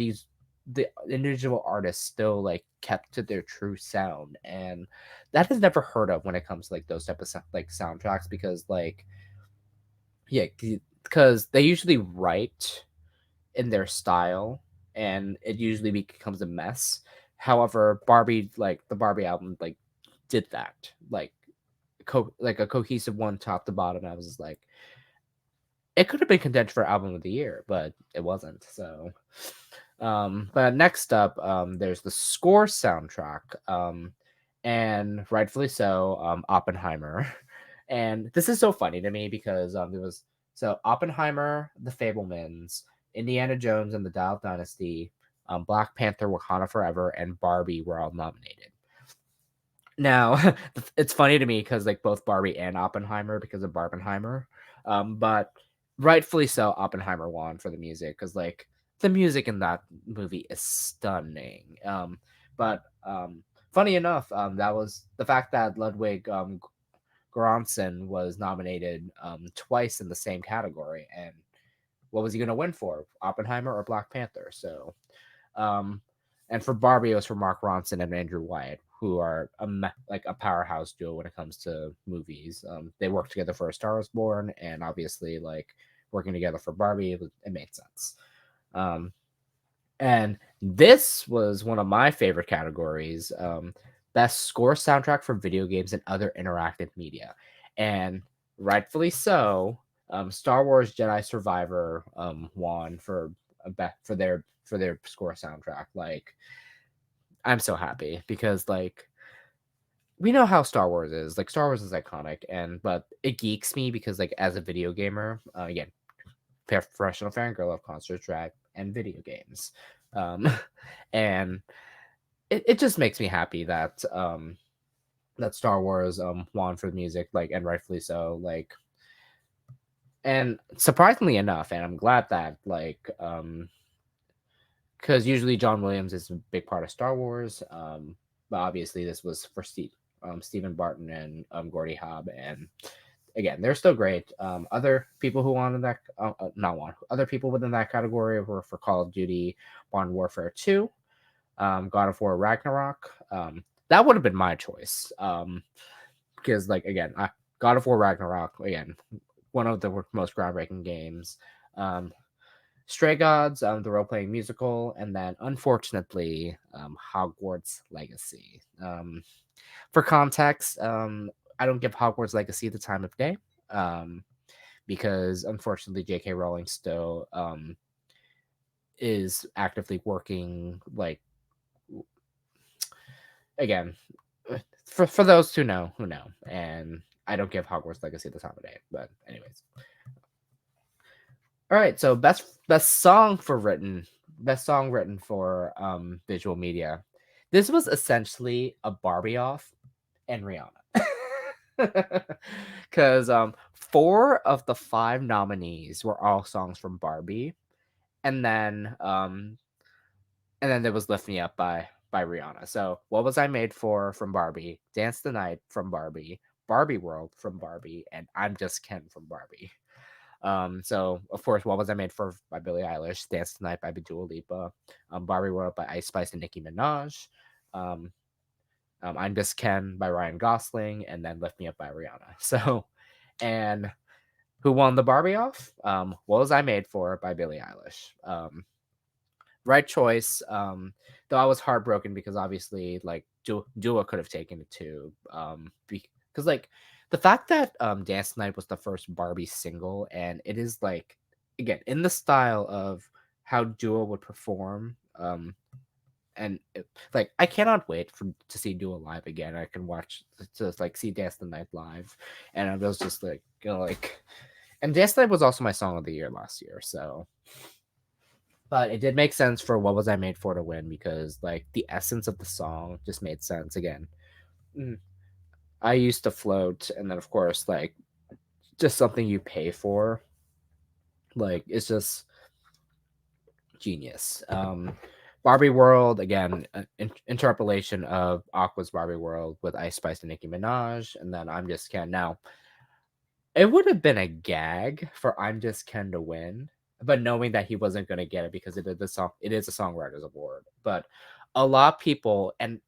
the individual artists still like kept to their true sound, and that is never heard of when it comes to like those type of like soundtracks because like yeah because they usually write in their style and it usually becomes a mess. However, Barbie like the Barbie album like did that like like a cohesive one top to bottom. I was just like it could have been contended for album of the year, but it wasn't. So, but next up, there's the score soundtrack, and rightfully so, Oppenheimer. And this is so funny to me because there was so Oppenheimer, The Fablemans, Indiana Jones and the Dial Dynasty, Black Panther, Wakanda Forever, and Barbie were all nominated. Now, it's funny to me because like both Barbie and Oppenheimer because of Barbenheimer, but rightfully so, Oppenheimer won for the music because like the music in that movie is stunning. But funny enough, that was the fact that Ludwig Göransson was nominated twice in the same category, and what was he going to win for, Oppenheimer or Black Panther? So um, and for Barbie, it was for Mark Ronson and Andrew Wyatt, who are like a powerhouse duo when it comes to movies. They worked together for A Star Is Born, and obviously, like working together for Barbie, it made sense. Um, and this was one of my favorite categories: best score soundtrack for video games and other interactive media, and rightfully so. Star Wars Jedi Survivor won for for their score soundtrack. Like, I'm so happy because like we know how Star Wars is. Like Star Wars is iconic, but it geeks me because like as a video gamer, again, professional fangirl of concerts, drag, and video games, um, and it just makes me happy that that Star Wars won for the music, like, and rightfully so, like, and surprisingly enough, and I'm glad that like because usually John Williams is a big part of Star Wars, but obviously this was for Stephen Barton and Gordy Hobb, and again, they're still great. Other people who wanted that, not one, other people within that category were for Call of Duty, Modern Warfare 2, God of War Ragnarok. That would have been my choice. Because like again, God of War Ragnarok, again, one of the most groundbreaking games. Stray Gods, the role playing musical, and then unfortunately, Hogwarts Legacy. For context, I don't give Hogwarts Legacy the time of day, because unfortunately, J.K. Rowling still is actively working. Like again, for those who know, and I don't give Hogwarts Legacy the time of day. But anyways, all right. So best song written for visual media. This was essentially a Barbie off and Rihanna. Because 4 of the 5 nominees were all songs from Barbie, and then there was "Lift Me Up" by Rihanna. So "What Was I Made For" from Barbie, "Dance the Night" from Barbie, "Barbie World" from Barbie, and "I'm Just Ken" from Barbie. So of course, "What Was I Made For" by Billie Eilish, "Dance Tonight" by Dua Lipa, "Barbie World" by Ice Spice and Nicki Minaj, um, "I'm Just Ken" by Ryan Gosling, and then "Lift Me Up" by Rihanna. So, and who won the Barbie off? "What Was I Made For" by Billie Eilish. Right choice. Though I was heartbroken because obviously, like, Dua could have taken it too. Because like the fact that Dance Night was the first Barbie single, and it is like again in the style of how Dua would perform. Like I cannot wait to see Dua live again. I can watch to like see Dance the Night live, and I was just like like, and Dance the Night was also my song of the year last year. So, but it did make sense for "What Was I Made For" to win because like the essence of the song just made sense again. Mm, I used to float, and then of course like just something you pay for. Like it's just genius. Barbie World again, interpolation of Aqua's Barbie World with Ice Spice and Nicki Minaj, and then "I'm Just Ken." Now it would have been a gag for "I'm Just Ken" to win, but knowing that he wasn't going to get it because it is a songwriters award. But a lot of people, and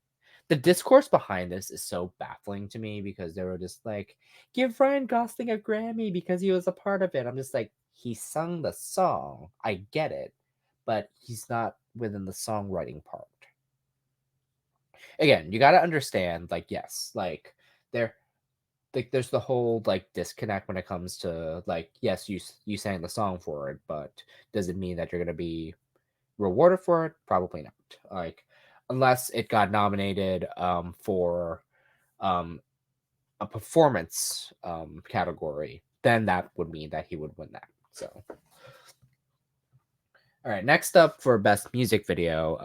the discourse behind this is so baffling to me because they were just like, give Ryan Gosling a Grammy because he was a part of it. I'm just like, he sung the song. I get it, but he's not within the songwriting part. Again, you got to understand, like, yes, like, there, like, there's the whole like disconnect when it comes to like, yes, you sang the song for it, but does it mean that you're gonna be rewarded for it? Probably not. Like, unless it got nominated for um a performance category, then that would mean that he would win that. So, all right, next up for best music video.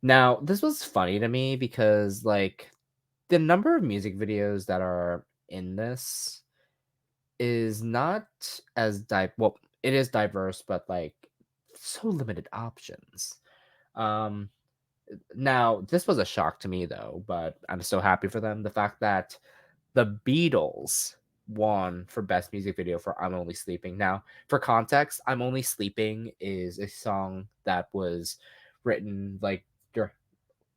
Now this was funny to me because like the number of music videos that are in this is not as well, it is diverse, but like so limited options. Um, Now this was a shock to me though, but I'm so happy for them. The fact that the Beatles won for best music video for "I'm Only Sleeping." Now, for context, "I'm Only Sleeping" is a song that was written like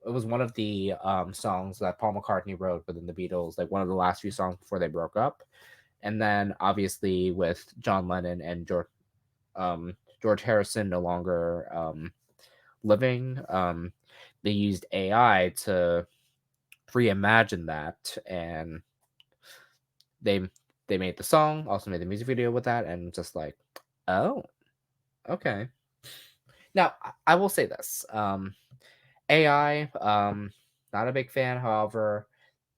it was one of the songs that Paul McCartney wrote within the Beatles, like one of the last few songs before they broke up. And then obviously with John Lennon and George Harrison no longer living, they used AI to reimagine that, and they they made the song, also made the music video with that, and just like, oh, okay. Now I will say this, AI, not a big fan. However,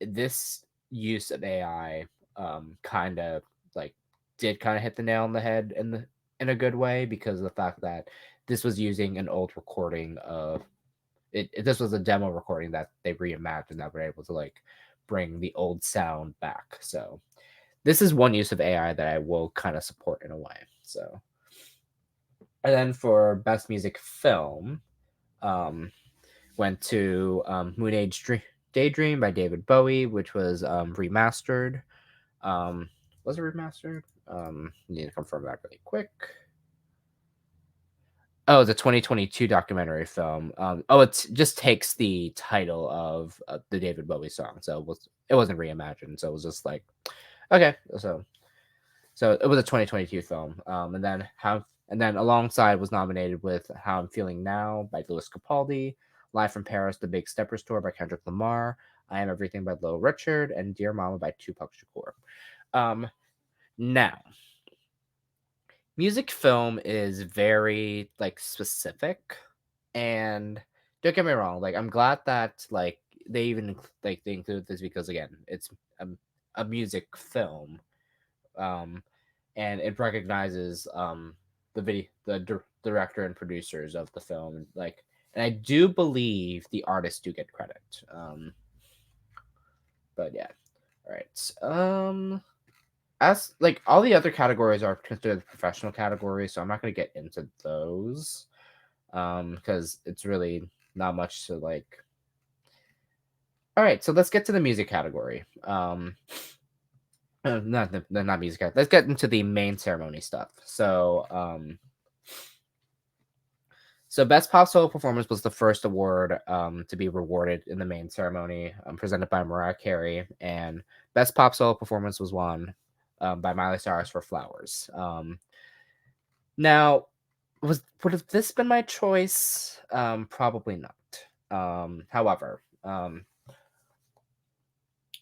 this use of AI kind of like did kind of hit the nail on the head in a good way, because of the fact that this was using an old recording of this was a demo recording that they reimagined, that were able to like bring the old sound back. So this is one use of AI that I will kind of support in a way. So, and then for best music film, went to Moon Age Daydream by David Bowie, which was remastered. Was it remastered? Need to confirm that really quick. Oh, it's a 2022 documentary film. It just takes the title of the David Bowie song, so it wasn't reimagined. So it was just like, okay, so it was a 2022 film. And then alongside was nominated with How I'm Feeling Now by Louis Capaldi, Live from Paris, The Big Steppers Tour by Kendrick Lamar, I Am Everything by Little Richard, and Dear Mama by Tupac Shakur. Now, music film is very like specific, and don't get me wrong, like I'm glad that like they even like they include this, because again, it's a music film, um and it recognizes the director and producers of the film, like, and I do believe the artists do get credit. But yeah, all right. As like all the other categories are considered professional categories, so I'm not going to get into those because it's really not much to like. All right, so let's get to the music category. Not music. Let's get into the main ceremony stuff. So best pop solo performance was the first award to be rewarded in the main ceremony, presented by Mariah Carey, and best pop solo performance was won by Miley Cyrus for Flowers. Now, would have this been my choice? Probably not. However,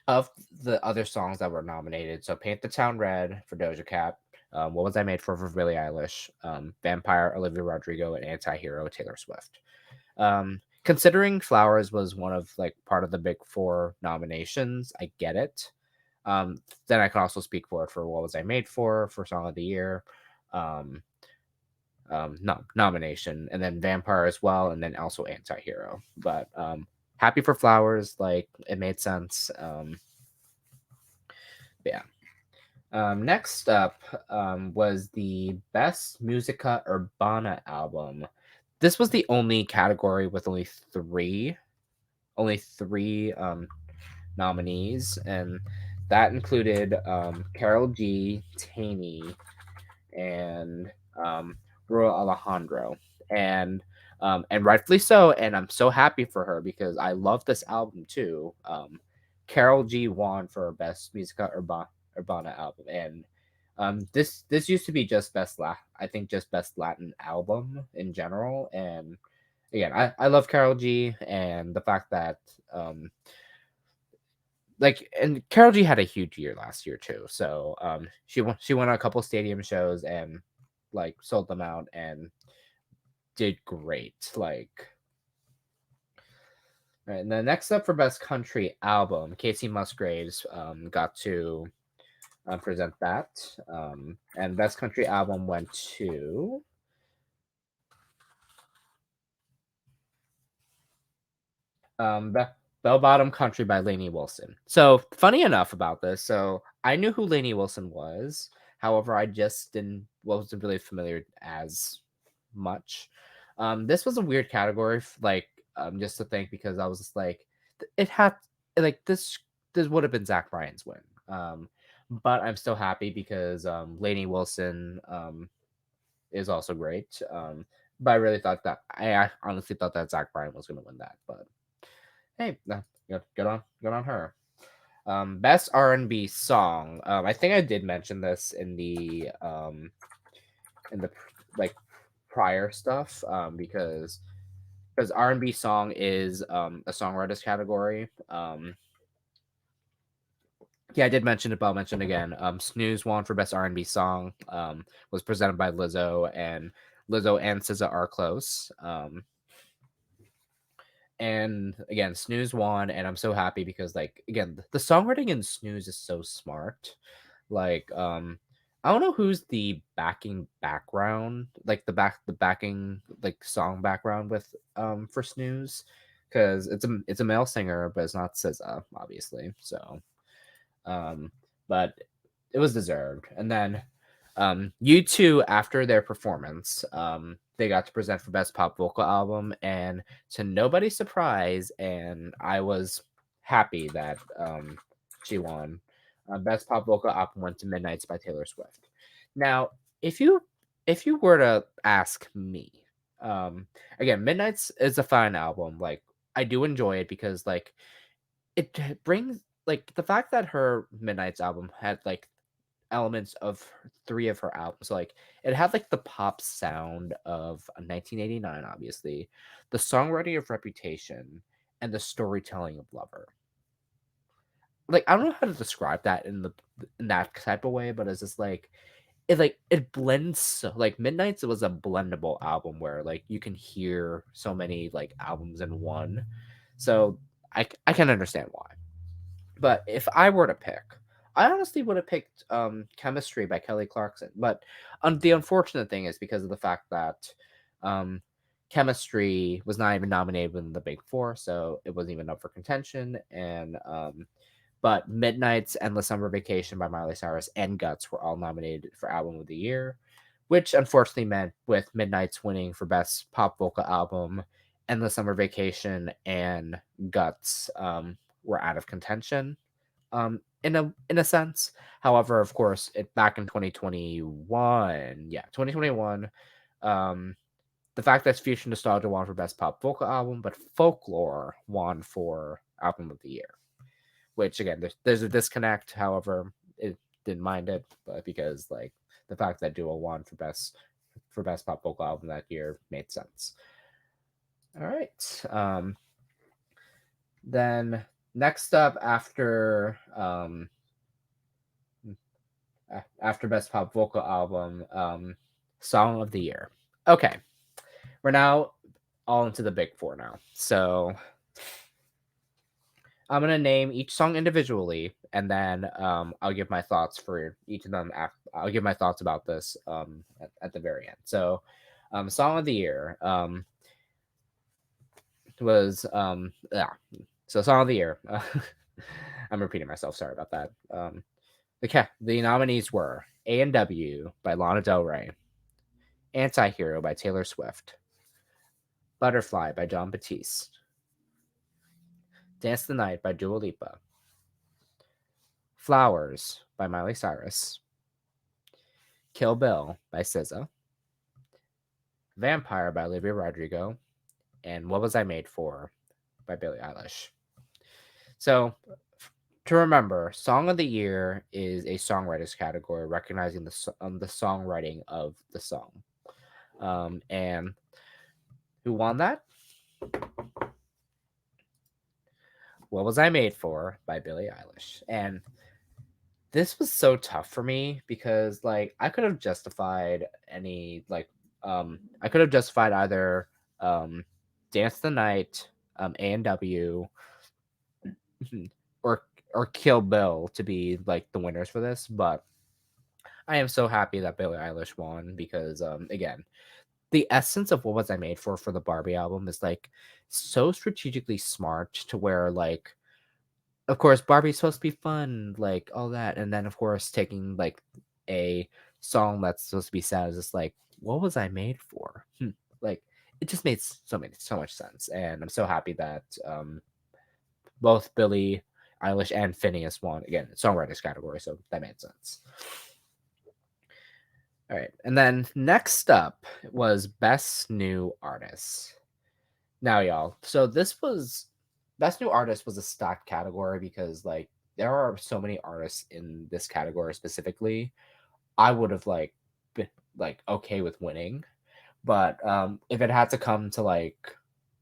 of the other songs that were nominated, so Paint the Town Red for Doja Cat, What Was I Made for Billie Eilish, Vampire, Olivia Rodrigo, and Anti-Hero, Taylor Swift. Considering Flowers was one of like part of the big four nominations, I get it. Then I can also speak for it for What Was I Made for Song of the Year, nomination, and then Vampire as well, and then also Anti-Hero. But happy for Flowers, like it made sense. Yeah. Next up was the Best Musica Urbana album. This was the only category with only three nominees, and that included Carol G, Taney, and Ruel Alejandro, and rightfully so. And I'm so happy for her because I love this album too. Carol G won for Best Musica Urbana album, and this used to be just I think just best Latin album in general. And again, I love Carol G, and the fact that like, and Carol G had a huge year last year too. So she went on a couple stadium shows and like sold them out and did great. Like, right, and then next up for best country album, Casey Musgraves got to present that, and best country album went to Bell Bottom Country by Lainey Wilson. So funny enough about this, so I knew who Lainey Wilson was. However, I just wasn't really familiar as much. This was a weird category, like just to think, because I was just like, it had like this would have been Zach Bryan's win. But I'm still happy because Lainey Wilson is also great. But I really thought that I honestly thought that Zach Bryan was going to win that, but hey, no, good on her. Best R&B song. I think I did mention this in the like prior stuff. Because R&B song is a songwriters category. Yeah, I did mention it, but I'll mention it again. Snooze won for best R&B song. Was presented by Lizzo and SZA are close. And again, Snooze won, and I'm so happy because like again, the songwriting in Snooze is so smart. Like I don't know who's the backing background, like the backing like song background with for Snooze, because it's a male singer, but it's not SZA, obviously. So um but it was deserved. And then U2, after their performance, they got to present for Best Pop Vocal Album, and to nobody's surprise, and I was happy that she won. Best Pop Vocal Album went to Midnights by Taylor Swift. Now, if you were to ask me, um, again, Midnights is a fine album. Like I do enjoy it because like it brings like the fact that her Midnights album had like elements of three of her albums. Like it had like the pop sound of 1989, obviously, the songwriting of Reputation, and the storytelling of Lover. Like I don't know how to describe that in that type of way, but it's just like it blends like Midnight's was a blendable album where like you can hear so many like albums in one. So I can understand why. But if I were to pick, I honestly would have picked Chemistry by Kelly Clarkson. But the unfortunate thing is because of the fact that um, Chemistry was not even nominated in the Big Four, so it wasn't even up for contention. And but Midnight's Endless Summer Vacation by Miley Cyrus and Guts were all nominated for Album of the Year, which unfortunately meant with Midnight's winning for Best Pop Vocal Album, Endless Summer Vacation and Guts were out of contention in a sense. However, of course, it back in 2021, yeah, 2021, um, the fact that Future Nostalgia won for Best Pop Vocal Album, but Folklore won for Album of the Year. Which again, there's a disconnect. However, it didn't mind it, but because like the fact that Duo won for best pop vocal album that year made sense. All right. Then next up after best pop vocal album, song of the year. Okay, we're now all into the big four now. So I'm gonna name each song individually, and then I'll give my thoughts for each of them. I'll give my thoughts about this at the very end. So, song of the year was yeah. So song of the year. I'm repeating myself. Sorry about that. The nominees were A&W by Lana Del Rey, Anti-Hero by Taylor Swift, Butterfly by John Batiste, Dance the Night by Dua Lipa, Flowers by Miley Cyrus, Kill Bill by SZA, Vampire by Olivia Rodrigo, and What Was I Made For by Billie Eilish. So, to remember, Song of the Year is a songwriters category recognizing the songwriting of the song. And who won that? What Was I Made For by Billie Eilish. And this was so tough for me because like I could have justified I could have justified either Dance the Night, A&W, or Kill Bill to be like the winners for this, but I am so happy that Billie Eilish won because again, the essence of What Was I Made For the Barbie album is like so strategically smart to where like of course Barbie's supposed to be fun, like all that, and then of course taking like a song that's supposed to be sad is just like what was I made for? Like it just made so much sense, and I'm so happy that both Billie Eilish and Phineas won again songwriters category, so that made sense. All right, and then next up was Best New Artist. Now, y'all, so this was Best New Artist was a stacked category because like there are so many artists in this category specifically. I would have like been like okay with winning, but if it had to come to like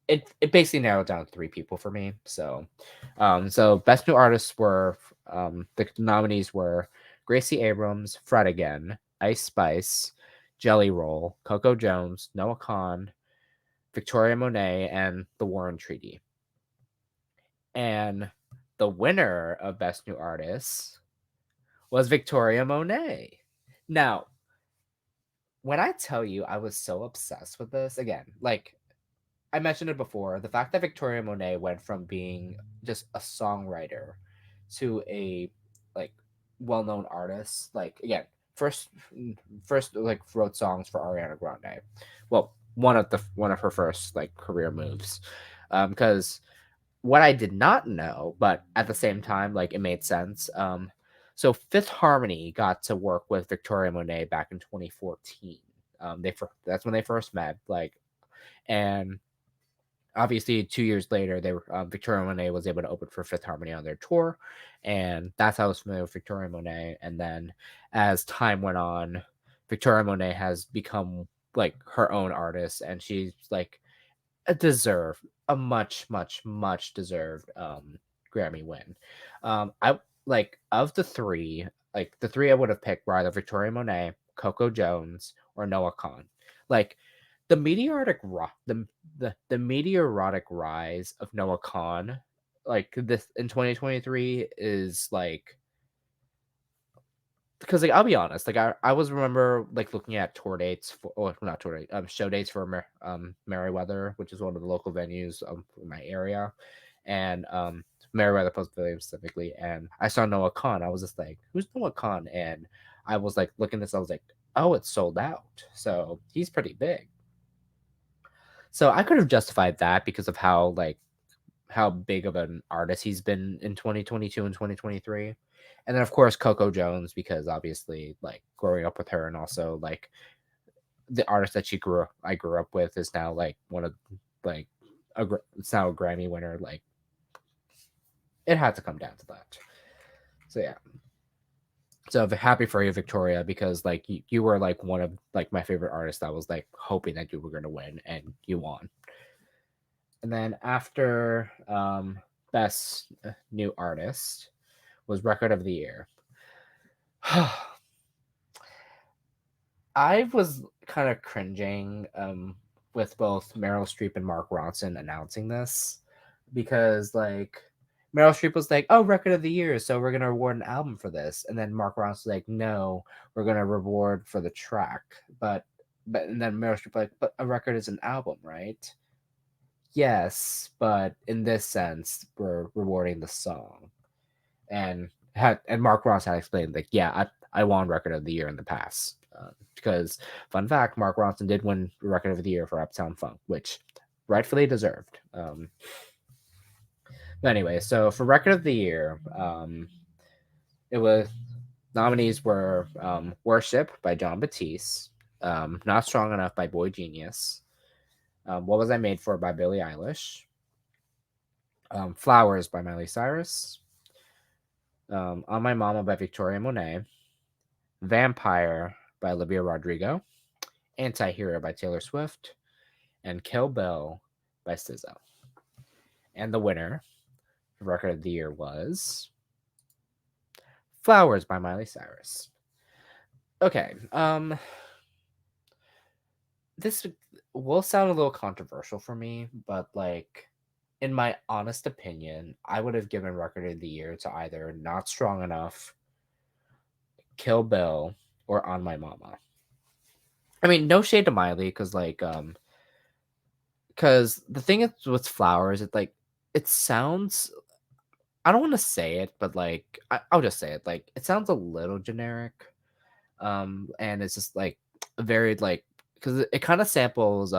it basically narrowed down to three people for me. So Best New Artists were the nominees were Gracie Abrams, Fred Again, Ice Spice, Jelly Roll, Coco Jones, Noah Khan, Victoria Monet and the Warren Treaty. And the winner of Best New Artist was Victoria Monet. Now, when I tell you I was so obsessed with this, again, like I mentioned it before, the fact that Victoria Monet went from being just a songwriter to a like well-known artist, like again, first like wrote songs for Ariana Grande. Well, one of her first like career moves. Because what I did not know, but at the same time, like it made sense. So Fifth Harmony got to work with Victoria Monet back in 2014. That's when they first met. Like, and obviously 2 years later, they were Victoria Monet was able to open for Fifth Harmony on their tour, and that's how I was familiar with Victoria Monet. And then as time went on, Victoria Monet has become like her own artist, and she's like a much deserved Grammy win. I like of the three, like the three I would have picked were either Victoria Monet, Coco Jones, or Noah Kahan. Like the the meteoric rise of Noah Kahan, like this in 2023 is like because like I'll be honest, like I was remember like looking at tour dates for or not tour date show dates for Merriweather, which is one of the local venues in my area, and Merriweather Post Pavilion specifically, and I saw Noah Kahan. I was just like, who's Noah Kahan? And I was like looking at this, I was like, oh, it's sold out, so he's pretty big. So I could have justified that because of how big of an artist he's been in 2022 and 2023. And then of course Coco Jones, because obviously like growing up with her, and also like the artist that I grew up with is now like one of like it's now a Grammy winner. Like it had to come down to that. So yeah. So happy for you, Victoria, because like you were like one of like my favorite artists that was like hoping that you were gonna win, and you won. And then after best new artist was record of the year. I was kind of cringing with both Meryl Streep and Mark Ronson announcing this, because like Meryl Streep was like, "Oh, record of the year, so we're gonna reward an album for this," and then Mark Ronson was like, "No, we're gonna reward for the track." But and then Meryl Streep like, "But a record is an album, right?" Yes, but in this sense, we're rewarding the song. And Mark Ronson had explained like, yeah, I won record of the year in the past, because fun fact, Mark Ronson did win record of the year for Uptown Funk, which rightfully deserved. But anyway, so for record of the year, it was nominees were Worship by John Batiste, Not Strong Enough by Boy Genius, What Was I Made For by Billie Eilish, Flowers by Miley Cyrus, On My Mama by Victoria Monet, Vampire by Olivia Rodrigo, Anti-Hero by Taylor Swift, and Kill Bill by SZA. And the winner for record of the year was Flowers by Miley Cyrus. Okay, this will sound a little controversial for me, but like in my honest opinion, I would have given record of the year to either Not Strong Enough, Kill Bill, or On My Mama. I mean, no shade to Miley, because the thing is with Flowers, it sounds. I don't want to say it, but like I'll just say it. Like it sounds a little generic, and it's just like very like because it kind of samples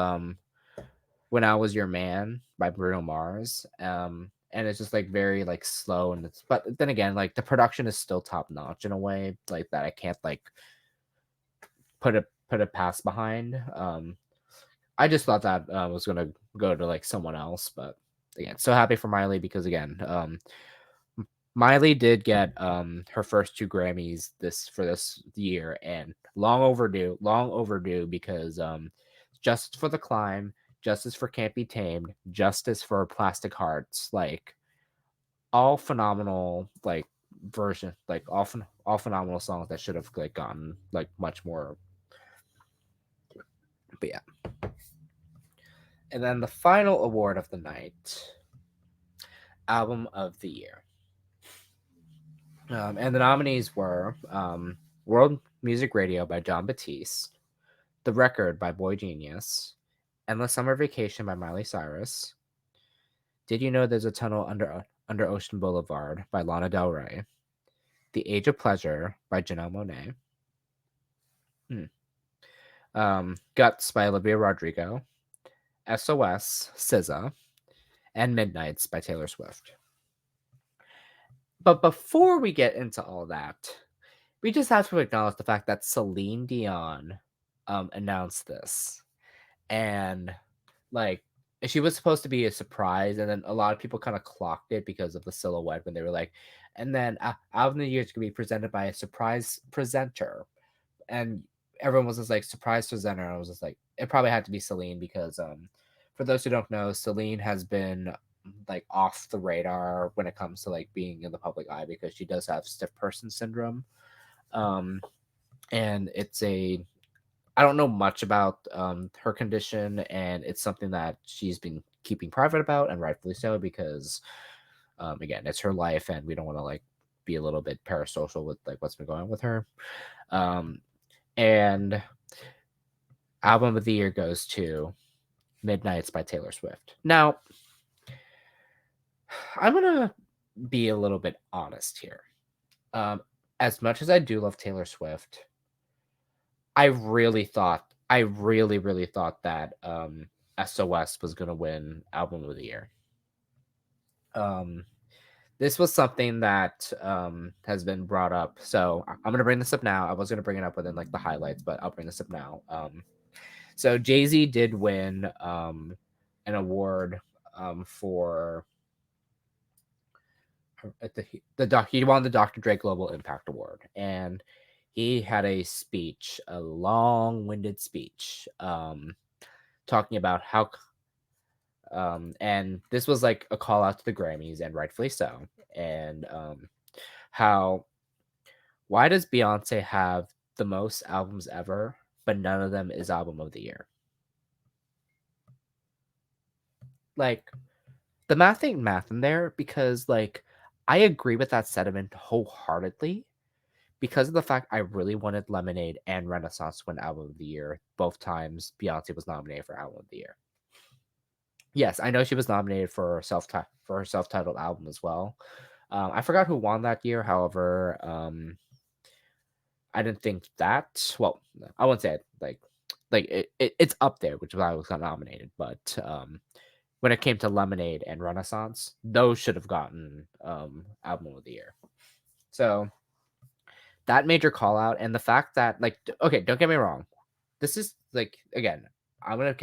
"When I Was Your Man" by Bruno Mars, and it's just like very like slow, and it's but then again like the production is still top notch in a way like that I can't like put a pass behind. I just thought that was gonna go to like someone else, but again, so happy for Miley because again, Miley did get her first two Grammys this year, and long overdue because Justice for the Climb, Justice for Can't Be Tamed, Justice for Plastic Hearts, like all phenomenal like version, like all phenomenal songs that should have like gotten like much more. But yeah. And then the final award of the night, Album of the Year. And the nominees were World Music Radio by John Batiste, The Record by Boy Genius, Endless Summer Vacation by Miley Cyrus, Did You Know There's a Tunnel Under Ocean Boulevard by Lana Del Rey, The Age of Pleasure by Janelle Monáe, Guts by Olivia Rodrigo, SOS, SZA, and Midnights by Taylor Swift. But before we get into all that, we just have to acknowledge the fact that Celine Dion announced this. And like she was supposed to be a surprise, and then a lot of people kind of clocked it because of the silhouette when they were like, and then Album of the Year is going to be presented by a surprise presenter. And everyone was just like, surprise presenter. And I was just like, it probably had to be Celine because for those who don't know, Celine has been like off the radar when it comes to like being in the public eye because she does have stiff person syndrome. And it's I don't know much about her condition, and it's something that she's been keeping private about, and rightfully so, because again, it's her life, and we don't want to like be a little bit parasocial with like what's been going on with her. And Album of the Year goes to Midnights by Taylor Swift. Now, I'm gonna be a little bit honest here. As much as I do love Taylor Swift, I really thought that SOS was gonna win Album of the Year. This was something that has been brought up. So I'm gonna bring this up now. I was gonna bring it up within like the highlights, but I'll bring this up now. So Jay-Z did win an award for he won the Dr. Dre Global Impact Award, and he had a speech, a long-winded speech, talking about how and this was like a call out to the Grammys, and rightfully so, and how why does Beyonce have the most albums ever, but none of them is Album of the Year? Like, the math ain't math in there, because like I agree with that sentiment wholeheartedly, because of the fact I really wanted Lemonade and Renaissance to win Album of the Year both times Beyonce was nominated for Album of the Year. Yes, I know she was nominated for her self-titled album as well. I forgot who won that year. However, I didn't think that. Well, I wouldn't say it, it's up there, which is why I was not nominated. But when it came to Lemonade and Renaissance, those should have gotten Album of the Year. So that major call out, and the fact that like, okay, don't get me wrong, this is like, again, I'm gonna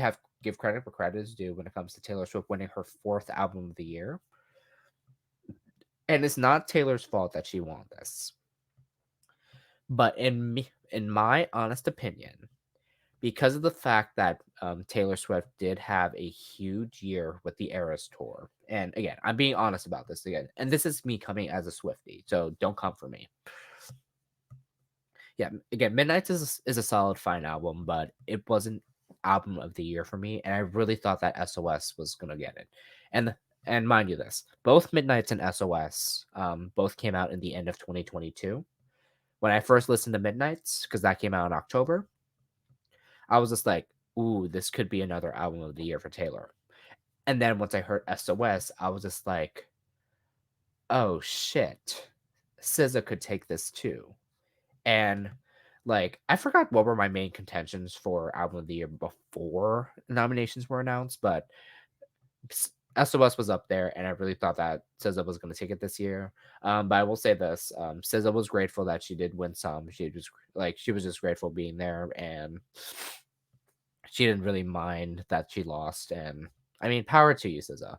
give credit where credit is due when it comes to Taylor Swift winning her 4th Album of the Year, and it's not Taylor's fault that she won this. But in my honest opinion, because of the fact that Taylor Swift did have a huge year with the Eras tour, and again, I'm being honest about this again, and this is me coming as a Swiftie, so don't come for me. Yeah, again, Midnights is a solid, fine album, but it wasn't Album of the Year for me, and I really thought that SOS was gonna get it. And mind you, this both Midnights and SOS both came out in the end of 2022. When I first listened to Midnights, because that came out in October, I was just like, "Ooh, this could be another Album of the Year for Taylor." And then once I heard SOS, I was just like, "Oh shit, SZA could take this too." And like, I forgot what were my main contentions for Album of the Year before nominations were announced, but SOS was up there, and I really thought that SZA was going to take it this year. But I will say this: SZA was grateful that she did win some. She was just grateful being there, and she didn't really mind that she lost. And I mean, power to you, SZA.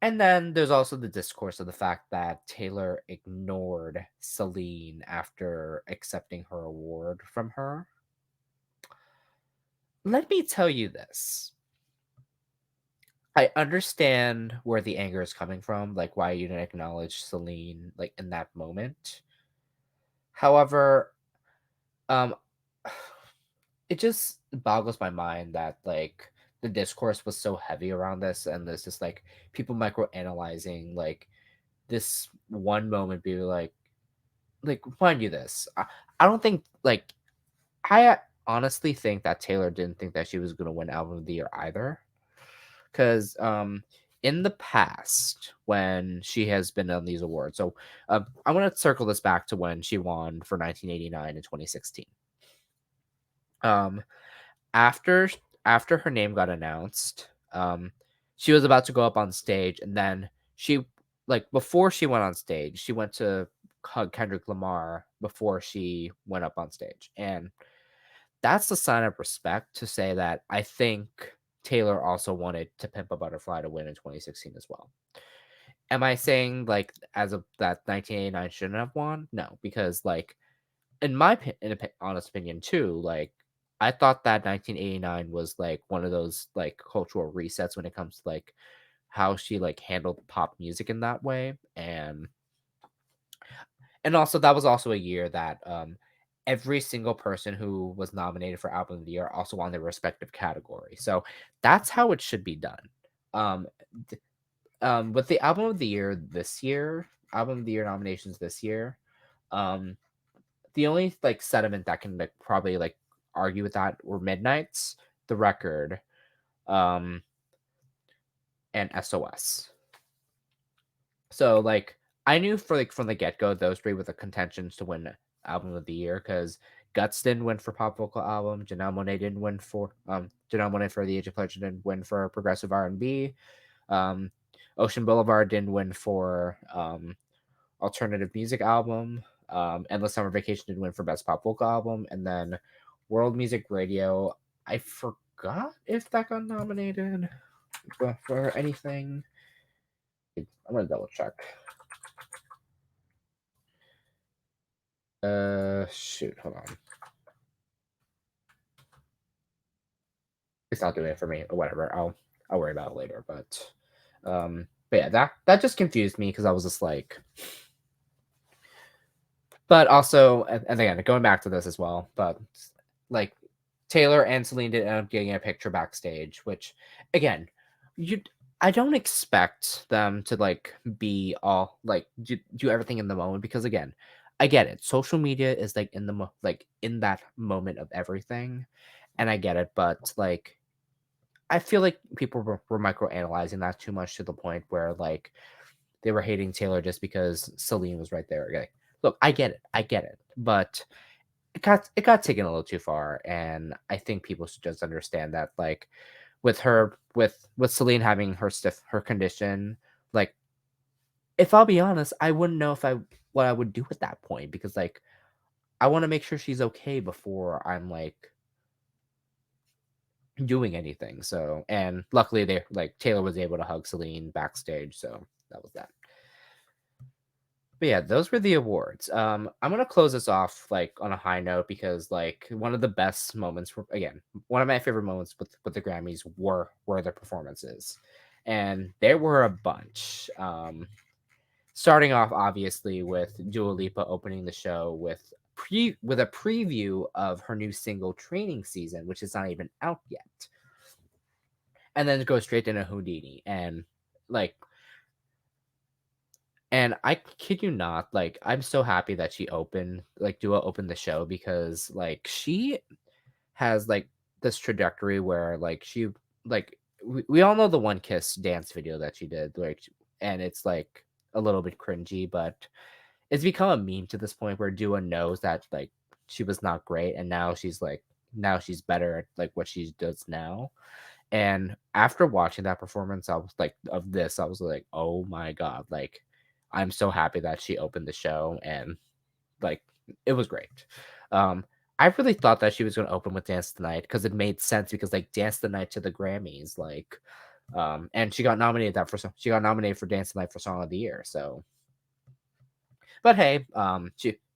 And then there's also the discourse of the fact that Taylor ignored Celine after accepting her award from her. Let me tell you this. I understand where the anger is coming from, like why you didn't acknowledge Celine like in that moment. However, um it just boggles my mind that like the discourse was so heavy around this, and there's just like people micro analyzing like this one moment, be like mind you this. I don't think like I honestly think that Taylor didn't think that she was gonna win album of the year either. Because in the past, when she has been on these awards, so I want to circle this back to when she won for 1989 and 2016. Um, after after her name got announced, she was about to go up on stage, and then she like before she went on stage, she went to hug Kendrick Lamar before she went up on stage, and that's a sign of respect to say that I think Taylor also wanted To Pimp a Butterfly to win in 2016 as well. Am I saying like as of that 1989 shouldn't have won? No, because like in my honest opinion too, like I thought that 1989 was like one of those like cultural resets when it comes to like how she like handled pop music in that way, and also that was also a year that every single person who was nominated for album of the year also won their respective category. So that's how it should be done. Um, with the album of the year this year, album of the year nominations this year, um, the only like sediment that can like probably like argue with that were Midnight's, The Record, um, and SOS. So like I knew for like from the get go those three were the contentions to win album of the year because Guts didn't win for pop vocal album, Janelle Monáe didn't win for Janelle Monáe for The Age of Pleasure didn't win for progressive R&B, um, Ocean Boulevard didn't win for alternative music album, Endless Summer Vacation didn't win for best pop vocal album, and then World Music Radio, I forgot if that got nominated for anything. I'm gonna double check. Shoot, hold on. It's not doing it for me, or whatever. I'll worry about it later. But yeah, that just confused me because I was just like, but also, and again, going back to this as well, but like Taylor and Celine did end up getting a picture backstage, which again, you I don't expect them to like be all like do everything in the moment because again, I get it. Social media is like in the like in that moment of everything, and I get it, but like I feel like people were micro analyzing that too much to the point where like they were hating Taylor just because Celine was right there. Like, look, I get it, but it got taken a little too far, and I think people should just understand that like with her with Celine having her condition, like if I'll be honest, I wouldn't know if I what I would do at that point because like I want to make sure she's okay before I'm like doing anything. So and luckily they like Taylor was able to hug Celine backstage, so that was that. But yeah, those were the awards. I'm gonna close this off like on a high note because like one of the best moments for again, one of my favorite moments with the Grammys were the performances. And there were a bunch. Starting off obviously with Dua Lipa opening the show with a preview of her new single Training Season, which is not even out yet. And then go straight into Houdini like and I kid you not, like I'm so happy that Dua opened the show because like she has like this trajectory where like we all know the One Kiss dance video that she did, like and it's like a little bit cringy, but it's become a meme to this point where Dua knows that like she was not great and now she's better at like what she does now. And after watching that performance, I was like, oh my God, like I'm so happy that she opened the show and like it was great. I really thought that she was gonna open with Dance Tonight because it made sense because like Dance the Night to the Grammys, like and she got nominated for Dance Tonight for Song of the Year. So but hey,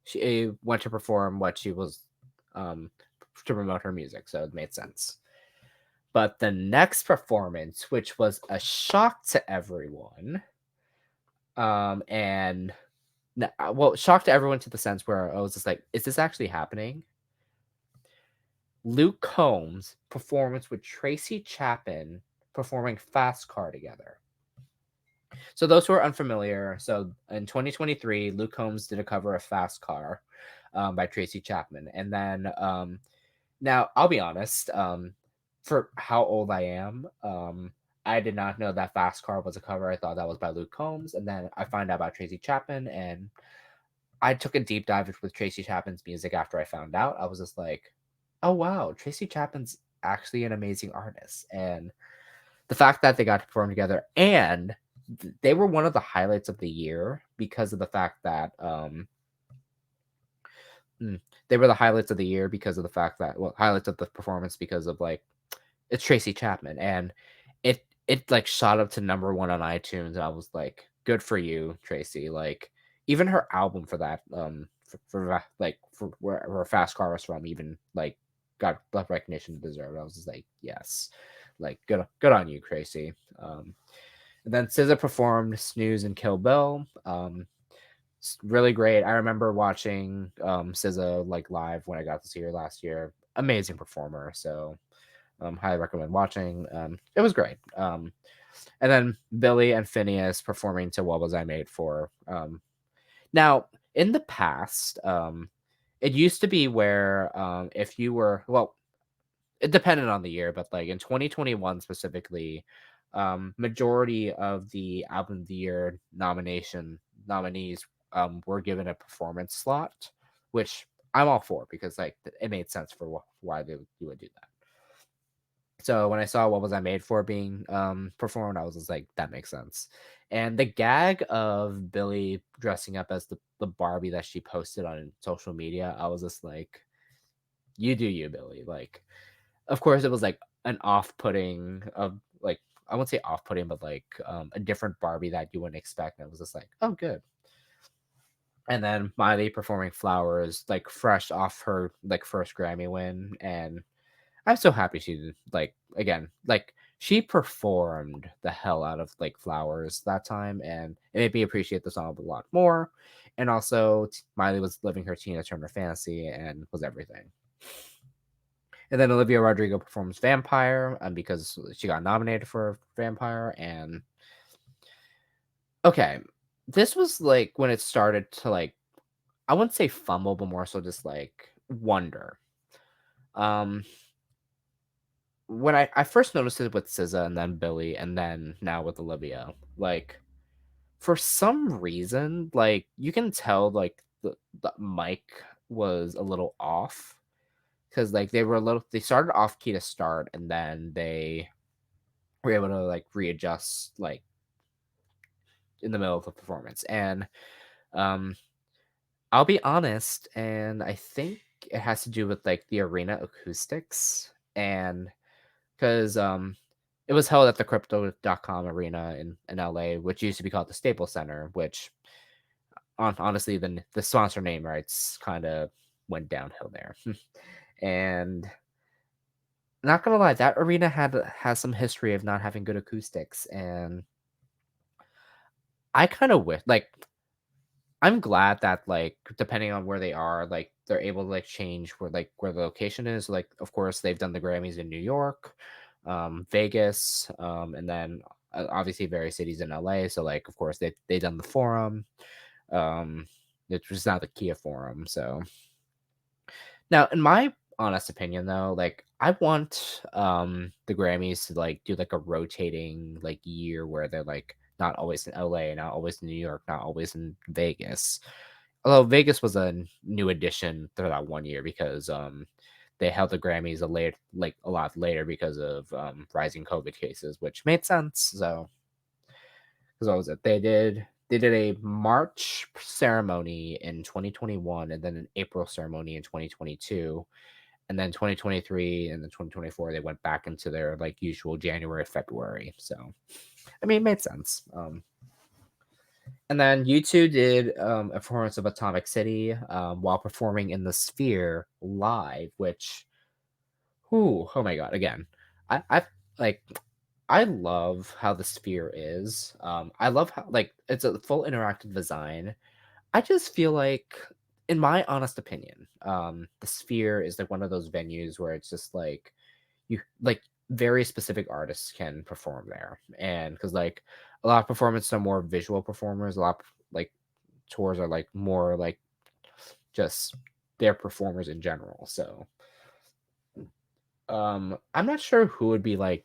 she went to perform what she was to promote her music, so it made sense. But the next performance, which was a shock to everyone, and well, shock to everyone to the sense where I was just like, is this actually happening? Luke Combs' performance with Tracy Chapman performing Fast Car together. So those who are unfamiliar, so in 2023, Luke Combs did a cover of Fast Car by Tracy Chapman. And then now I'll be honest, for how old I am, I did not know that Fast Car was a cover. I thought that was by Luke Combs. And then I find out about Tracy Chapman, and I took a deep dive with Tracy Chapman's music after I found out. I was just like, oh wow, Tracy Chapman's actually an amazing artist. And the fact that they got to perform together, and they were one of the highlights of the year because of the fact that they were the highlights of the year because of the fact that, well, highlights of the performance because of like, it's Tracy Chapman, and it like shot up to number one on iTunes, and I was like, good for you, Tracy. Like, even her album for that for where Fast Car was from, even like got the recognition it deserved. I was just like, yes, like good on you, Tracy. And then SZA performed Snooze and Kill Bill. Really great. I remember watching SZA like live when I got to see her last year. Amazing performer. So highly recommend watching. It was great. And then Billy and Phineas performing to What Was I Made For. Now, in the past, it used to be where if you were, well, it depended on the year, but like in 2021 specifically, majority of the album of the year nominees were given a performance slot, which I'm all for because like it made sense for why you would do that. So when I saw What Was I Made For being performed, I was just like, that makes sense. And the gag of Billy dressing up as the Barbie that she posted on social media, I was just like, you do you, Billy. Like, of course, it was like an off-putting of like, I won't say off-putting, but like a different Barbie that you wouldn't expect. And it was just like, oh, good. And then Miley performing Flowers, like fresh off her like first Grammy win, and I'm so happy she did, like, again, like she performed the hell out of like Flowers that time, and it made me appreciate the song a lot more. And also, Miley was living her Tina Turner fantasy and was everything. And then Olivia Rodrigo performs Vampire because she got nominated for Vampire. And okay, this was like when it started to like, I wouldn't say fumble, but more so just like wonder. Um, when I first noticed it with SZA and then Billy and then now with Olivia, like for some reason, like you can tell like the mic was a little off because like they started off key to start and then they were able to like readjust like in the middle of the performance. And um I'll be honest, and I think it has to do with like the arena acoustics, and because it was held at the crypto.com arena in LA, which used to be called the Staples Center, which honestly the sponsor name rights kind of went downhill there. And not gonna lie, that arena has some history of not having good acoustics, and I kind of wish like I'm glad that like depending on where they are, like they're able to like change where the location is. Like of course they've done the Grammys in New York, Vegas, and then obviously various cities in LA. So like of course they done the Forum, um, which was not the Kia Forum. So now in my honest opinion though, like I want the Grammys to like do like a rotating like year where they're like not always in LA, not always in New York, not always in Vegas. Although Vegas was a new addition for that one year because they held the Grammys a lot later because of rising COVID cases, which made sense. So because what was it? They did a March ceremony in 2021 and then an April ceremony in 2022. And then 2023 and then 2024 they went back into their like usual January, February. So I mean it made sense. And then U2 did a performance of Atomic City while performing in the Sphere live, which, oh my god, again, I like, I love how the Sphere is. I love how like it's a full interactive design. I just feel like in my honest opinion, the Sphere is like one of those venues where it's just like you like very specific artists can perform there, and because like a lot of performers are more visual performers, a lot like tours are like more like just their performers in general. So I'm not sure who would be like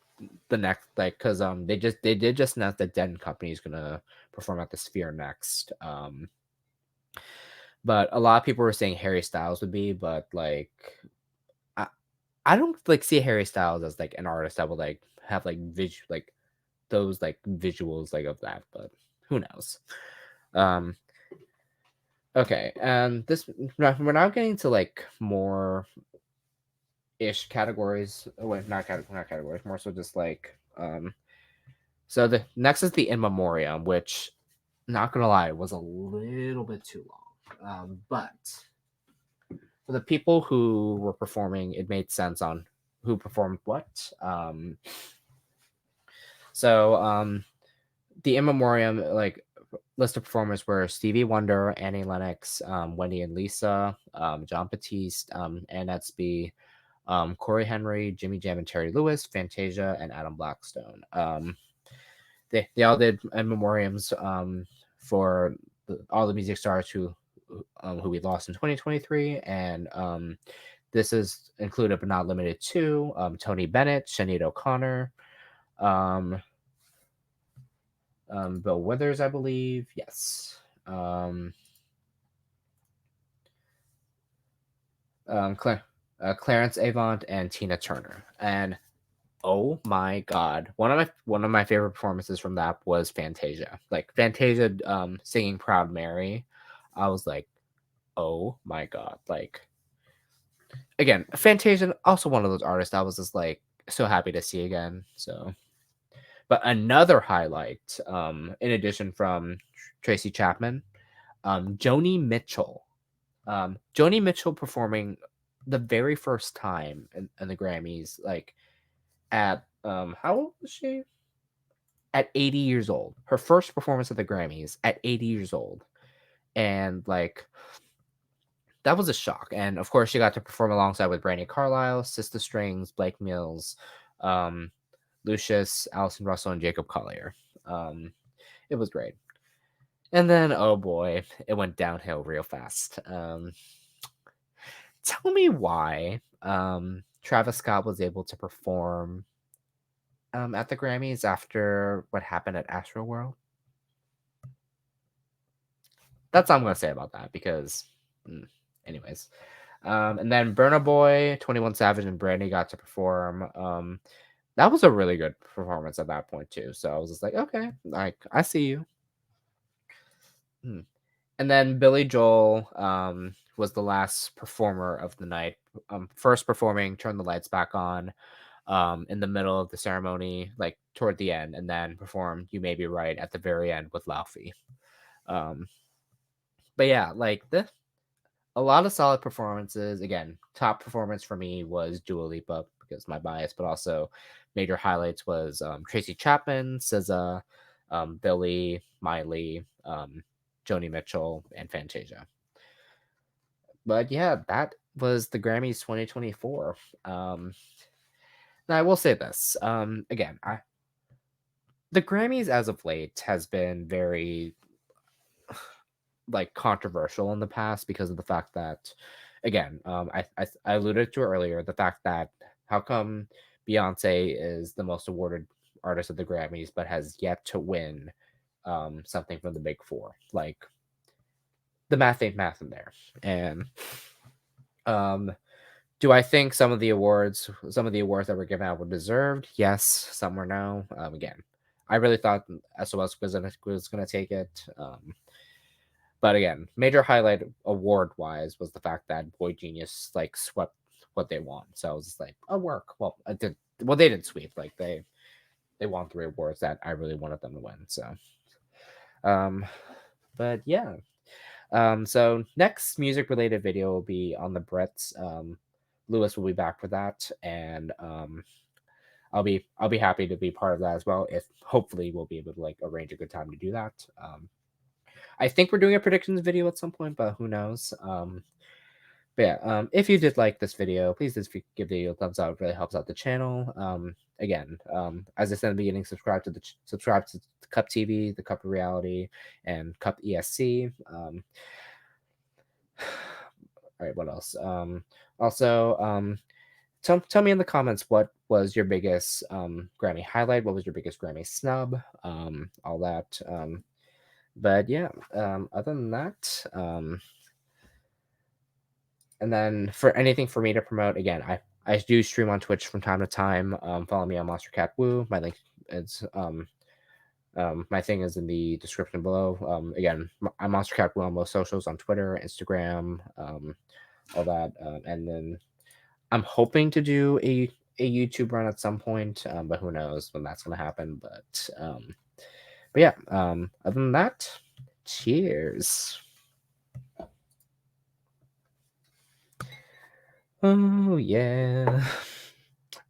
the next like because they did just announce that Den Company is gonna perform at the Sphere next. But a lot of people were saying Harry Styles would be, but like I I don't like see Harry Styles as like an artist that would like have like like those like visuals like of that, but who knows. Um okay, and this we're now getting to like more ish categories. Oh, wait, not categories, more so just like so the next is the In Memoriam, which not gonna lie was a little bit too long. But for the people who were performing, it made sense on who performed what. So the In Memoriam like list of performers were Stevie Wonder, Annie Lennox, Wendy and Lisa, John Batiste, Ann Etsby, Corey Henry, Jimmy Jam and Terry Lewis, Fantasia, and Adam Blackstone. They all did in memoriams for all the music stars who we lost in 2023, and this is included but not limited to Tony Bennett, Sinead O'Connor, um, Bill Withers, I believe, yes. Clarence Avant and Tina Turner, and oh my god, one of my favorite performances from that was Fantasia. Like Fantasia singing Proud Mary. I was like, oh my god. Like again, Fantasia also one of those artists I was just like so happy to see again. So but another highlight, in addition from Tracy Chapman, Joni Mitchell. Joni Mitchell performing the very first time in the Grammys, like at how old was she? At 80 years old. Her first performance at the Grammys at 80 years old. And like that was a shock. And of course she got to perform alongside with Brandy Carlisle, Sister Strings, Blake Mills, um, Lucius, Allison Russell, and Jacob Collier. It was great. And then oh boy, it went downhill real fast. Tell me why Travis Scott was able to perform at the Grammys after what happened at Astroworld. That's all I'm gonna say about that because, anyways. And then Burna Boy, 21 Savage, and Brandy got to perform. That was a really good performance at that point too. So I was just like, okay, like I see you. Hmm. And then Billy Joel was the last performer of the night. First performing "Turn the Lights Back On" in the middle of the ceremony, like toward the end, and then performed "You May Be Right" at the very end with Laufey. Um, but yeah, like a lot of solid performances. Again, top performance for me was Dua Lipa because my bias, but also major highlights was Tracy Chapman, SZA, Billy, Miley, Joni Mitchell, and Fantasia. But yeah, that was the Grammys 2024. Now I will say this. Again, the Grammys as of late has been very like controversial in the past because of the fact that again I alluded to earlier the fact that how come Beyonce is the most awarded artist of the Grammys but has yet to win something from the big four. Like the math ain't math in there. And um do I think some of the awards that were given out were deserved? Yes, some were no. Again, I really thought SOS was gonna take it. But again, major highlight award wise was the fact that Boy Genius like swept what they won. So I was just like, oh work. Well, I did well they didn't sweep, like they won 3 awards that I really wanted them to win. So um but yeah. So next music related video will be on the Brits. Lewis will be back for that, and I'll be happy to be part of that as well. If hopefully we'll be able to like arrange a good time to do that. I think we're doing a predictions video at some point, but who knows? But yeah, if you did like this video, please just give the video a thumbs up. It really helps out the channel. Again, as I said in the beginning, subscribe to Cup TV, the Cup of Reality, and Cup ESC. All right, what else? Also, tell me in the comments what was your biggest Grammy highlight, what was your biggest Grammy snub, all that. But yeah, other than that, and then for anything for me to promote, again, I do stream on Twitch from time to time. Follow me on Monster Cat Woo. My link is my thing is in the description below. Again, I'm Monster Cat Woo on most socials, on Twitter, Instagram, all that, and then I'm hoping to do a YouTube run at some point, but who knows when that's gonna happen. But yeah, other than that, cheers. Oh yeah.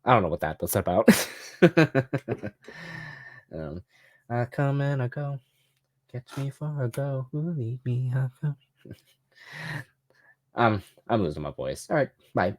I don't know what that was about. um, I come and I go. Catch me for a go. Ooh, leave me. I'm losing my voice. All right, bye.